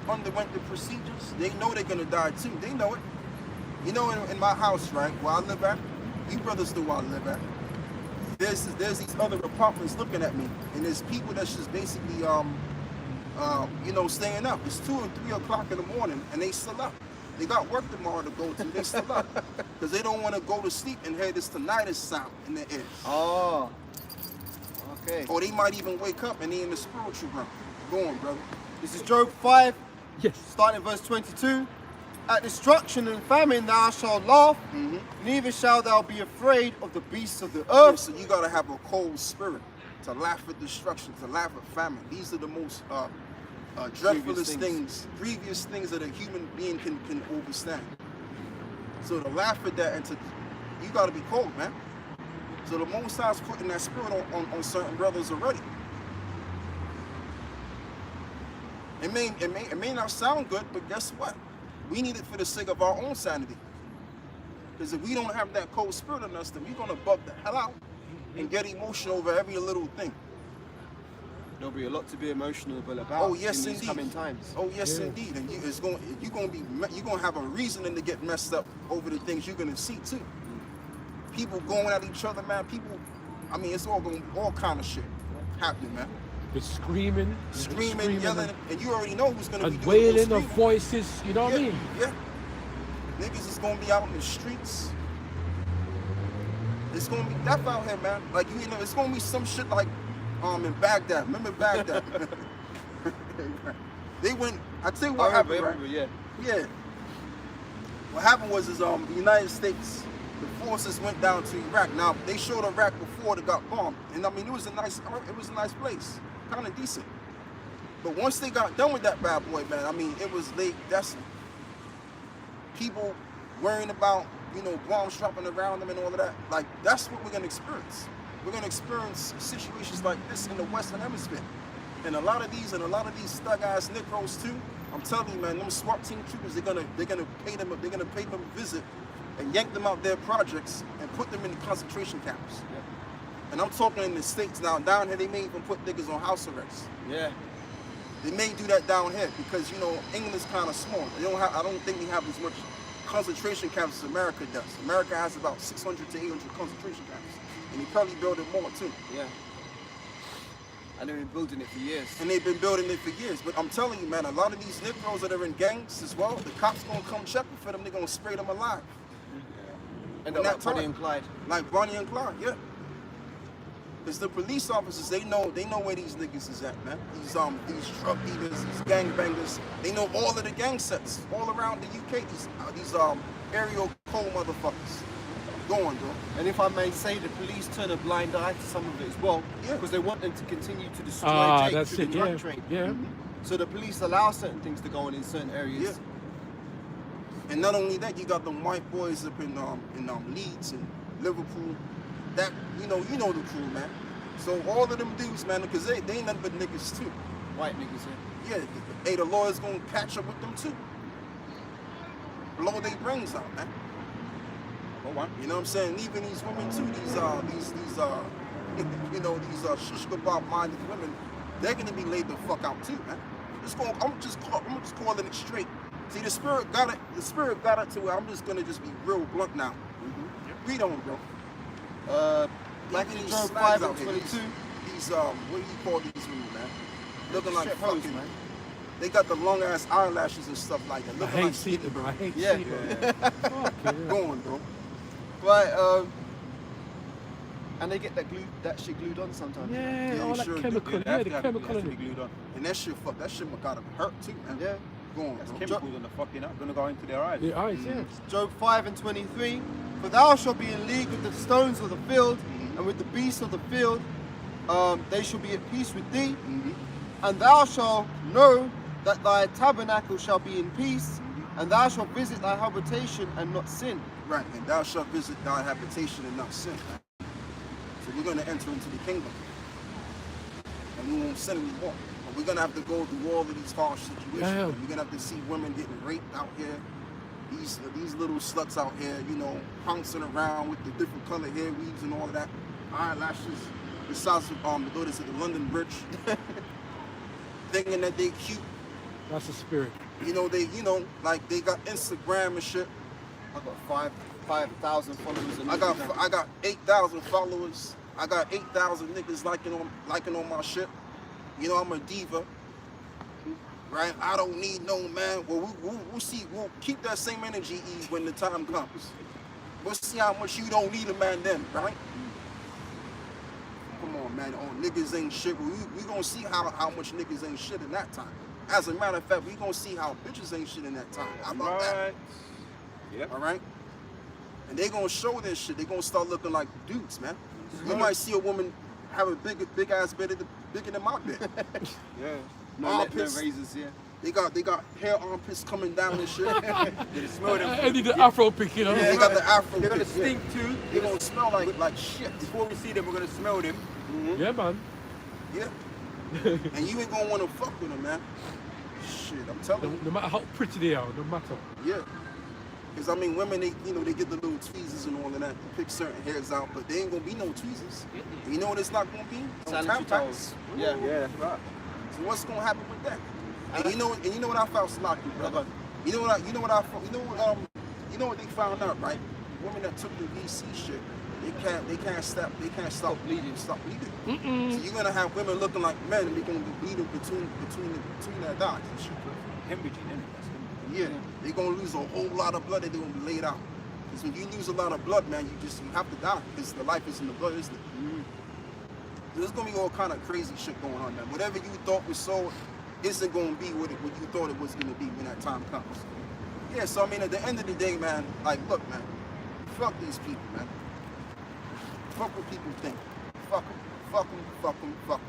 Speaker 2: underwent the procedures, they know they're gonna die too. They know it. You know, in my house, right, where I live at, you brothers know where I live at. There's these other apartments looking at me, and there's people that's just basically you know, staying up. It's 2 or 3 o'clock in the morning, and they still up. They got work tomorrow to go to. They still up because they don't want to go to sleep and hear this tinnitus sound in their ears.
Speaker 5: Oh, okay.
Speaker 2: Or they might even wake up and they in the spiritual realm. Go on, brother.
Speaker 5: This is Job 5,
Speaker 3: Yes.
Speaker 5: starting verse 22. At destruction and famine thou shalt laugh, neither shalt thou be afraid of the beasts of the
Speaker 2: Yeah,
Speaker 5: earth.
Speaker 2: so you gotta have a cold spirit to laugh at destruction, to laugh at famine. These are the most dreadfulest grievous things that a human being can overstand. So to laugh at that and you gotta be cold, man. So the Most High's putting that spirit on certain brothers already. It may not sound good, but guess what? We need it for the sake of our own sanity. Because if we don't have that cold spirit in us, then we're gonna bug the hell out and get emotional over every little thing.
Speaker 5: There'll be a lot to be emotional about
Speaker 2: Oh yes,
Speaker 5: in these
Speaker 2: indeed.
Speaker 5: coming times.
Speaker 2: Oh yes, indeed. And you're gonna have a reasoning to get messed up over the things you're gonna see too. People going at each other, man. People, I mean, it's all kind of shit happening, man.
Speaker 3: With screaming,
Speaker 2: Screaming, yelling, and you already know who's gonna be
Speaker 3: and
Speaker 2: doing those
Speaker 3: wailing of
Speaker 2: screaming.
Speaker 3: voices. You know what I mean?
Speaker 2: Yeah. Niggas is gonna be out in the streets. It's gonna be death out here, man. Like you know, it's gonna be some shit like in Baghdad. Remember Baghdad? They went. I tell you what happened, right?
Speaker 5: Yeah.
Speaker 2: Yeah. What happened was the United States, the forces went down to Iraq. Now they showed Iraq before it got bombed, and I mean it was a nice place, kind of decent. But once they got done with that bad boy, man, I mean it was late. That's people worrying about, you know, bombs dropping around them and all of that. Like that's what we're gonna experience. We're gonna experience situations like this in the Western Hemisphere, and a lot of these thug ass Negroes too. I'm telling you, man, them SWAT team troopers, they're gonna pay them a visit and yank them out their projects and put them in the concentration camps.
Speaker 5: Yeah.
Speaker 2: And I'm talking in the States now. Down here, they may even put niggas on house arrest.
Speaker 5: Yeah.
Speaker 2: They may do that down here because, you know, England's kind of small. I don't think they have as much concentration camps as America does. America has about 600 to 800 concentration camps, and they probably building more too.
Speaker 5: Yeah. And they've been building it for years.
Speaker 2: And they've been building it for years. But I'm telling you, man, a lot of these Negroes that are in gangs as well, the cops gonna come checking for them. They're gonna spray them alive.
Speaker 5: And
Speaker 2: When
Speaker 5: like
Speaker 2: that
Speaker 5: Bonnie
Speaker 2: time.
Speaker 5: and Clyde.
Speaker 2: Like Bonnie and Clyde, yeah. Because the police officers, they know where these niggas is at, man. These drug dealers, these gangbangers, they know all of the gang sets all around the UK. These aerial cold motherfuckers. Go on, bro.
Speaker 5: And if I may say, the police turn a blind eye to some of it as well,
Speaker 2: Yeah.
Speaker 5: because they want them to continue to destroy Jake
Speaker 3: That's
Speaker 5: through
Speaker 3: it.
Speaker 5: the
Speaker 3: Yeah.
Speaker 5: drug trade.
Speaker 3: Yeah.
Speaker 5: So the police allow certain things to go on in certain areas.
Speaker 2: Yeah. And not only that, you got them white boys up in Leeds and Liverpool. That you know the crew, man. So all of them dudes, man, because they ain't nothing but niggas too.
Speaker 5: White niggas, yeah.
Speaker 2: Yeah, hey, the lawyers gonna catch up with them too. Blow their brains out, man. You know what I'm saying? Even these women too, these you know, these shish kebab minded women, they're gonna be laid the fuck out too, man. I'm just calling it straight. See, the spirit got it to where I'm just gonna be real blunt now. Read on, bro.
Speaker 5: Matthew
Speaker 2: These
Speaker 5: Job
Speaker 2: slags
Speaker 5: 5
Speaker 2: out
Speaker 5: and
Speaker 2: here,
Speaker 5: 22.
Speaker 2: These what do you call these women, man? Looking like
Speaker 5: Strip hoes,
Speaker 2: fucking,
Speaker 5: man.
Speaker 2: They got the long ass eyelashes and stuff like that.
Speaker 3: I
Speaker 2: Looking
Speaker 3: hate
Speaker 2: like
Speaker 3: seeing it, bro. I hate
Speaker 5: Yeah.
Speaker 3: seeing it. Fucking
Speaker 2: Go on, bro.
Speaker 5: Right, and they get that shit glued on sometimes.
Speaker 3: Yeah,
Speaker 2: Yeah,
Speaker 3: all
Speaker 2: you
Speaker 3: that
Speaker 2: sure do.
Speaker 3: chemical.
Speaker 1: Yeah,
Speaker 3: Yeah, the chemical in it.
Speaker 1: glued on.
Speaker 2: And that shit gotta hurt too, man.
Speaker 5: Yeah.
Speaker 2: Go on,
Speaker 1: That's
Speaker 2: bro.
Speaker 1: chemicals on the fucking up, gonna go into their eyes.
Speaker 3: The eyes, yeah.
Speaker 5: Job 5 and 23. For thou shalt be in league with the stones of the field, and with the beasts of the field. They shall be at peace with thee. And thou shalt know that thy tabernacle shall be in peace, and thou shalt visit thy habitation and not sin.
Speaker 2: Right, and thou shalt visit thy habitation and not sin, man. So we're gonna enter into the kingdom. And we won't sin anymore. But we're gonna have to go through all of these harsh situations.
Speaker 3: Damn.
Speaker 2: We're gonna have to see women getting raped out here. these little sluts out here, you know, pouncing around with the different color hair weaves and all of that, eyelashes, the size of the notice of the London Bridge, thinking that they cute.
Speaker 3: That's the spirit.
Speaker 2: You know, like they got Instagram and shit.
Speaker 5: I got 5,000 followers. On
Speaker 2: I got 8,000 followers. I got 8,000 niggas liking on my shit. You know, I'm a diva. Right? I don't need no man. Well, we'll see. We'll keep that same energy, Eve, when the time comes. We'll see how much you don't need a man then, right? Come on, man. Oh, niggas ain't shit. We gonna see how much niggas ain't shit in that time. As a matter of fact, we gonna see how bitches ain't shit in that time. How about that?
Speaker 6: Yep.
Speaker 2: All right? And they gonna show this shit. They gonna start looking like dudes, man. You might see a woman have a big ass bed bigger than my bed.
Speaker 6: Yeah.
Speaker 5: no
Speaker 2: Armpits.
Speaker 5: razors here.
Speaker 2: They got hair armpits coming down and shit.
Speaker 1: They smell them.
Speaker 3: I need the afro pick, you know.
Speaker 2: They got the afro.
Speaker 1: They're gonna
Speaker 2: pits, yeah.
Speaker 1: stink too.
Speaker 2: They gonna smell like shit.
Speaker 1: Before we see them, we're gonna smell them.
Speaker 3: Yeah, man.
Speaker 2: Yeah. And you ain't gonna wanna fuck with them, man. Shit, I'm telling you.
Speaker 3: No matter how pretty they are, no matter.
Speaker 2: Yeah. Because I mean, women, they get the little tweezers and all of that, pick certain hairs out, but they ain't gonna be no tweezers. And you know what it's not gonna be? No
Speaker 5: Sanitary
Speaker 2: Tampax.
Speaker 5: towels. Yeah.
Speaker 6: Yeah, that's right.
Speaker 2: So what's gonna happen with that? And you know what I found sloppy, brother. You know what they found out, right? Women that took the VC shit, they can't stop bleeding. So you're gonna have women looking like men, and they're gonna be bleeding between their thighs and shit.
Speaker 1: Hemorrhaging, innit? That's hemorrhaging.
Speaker 2: Yeah, they're gonna lose a whole lot of blood, and they're gonna be laid out. Because when you lose a lot of blood, man, you have to die, because the life is in the blood, isn't it? There's gonna be all kind of crazy shit going on, man. Whatever you thought was so isn't gonna be what you thought it was gonna be when that time comes. Yeah, so I mean, at the end of the day, man, like, look, man, fuck these people, man. Fuck what people think. Fuck them.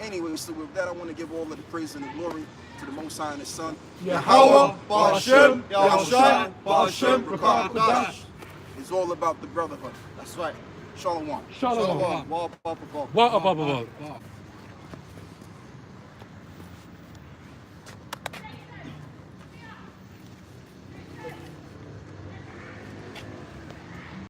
Speaker 2: Anyway, so with that, I want to give all of the praise and the glory to the Most High and His Son.
Speaker 3: Yahweh,
Speaker 5: Ba'ashem,
Speaker 3: Yahushua,
Speaker 5: Ba'ashem,
Speaker 3: Ba'ashem.
Speaker 2: It's all about the brotherhood.
Speaker 5: That's right.
Speaker 2: Shalom.
Speaker 3: Shalom.
Speaker 5: Wa ba ba ba.
Speaker 3: What about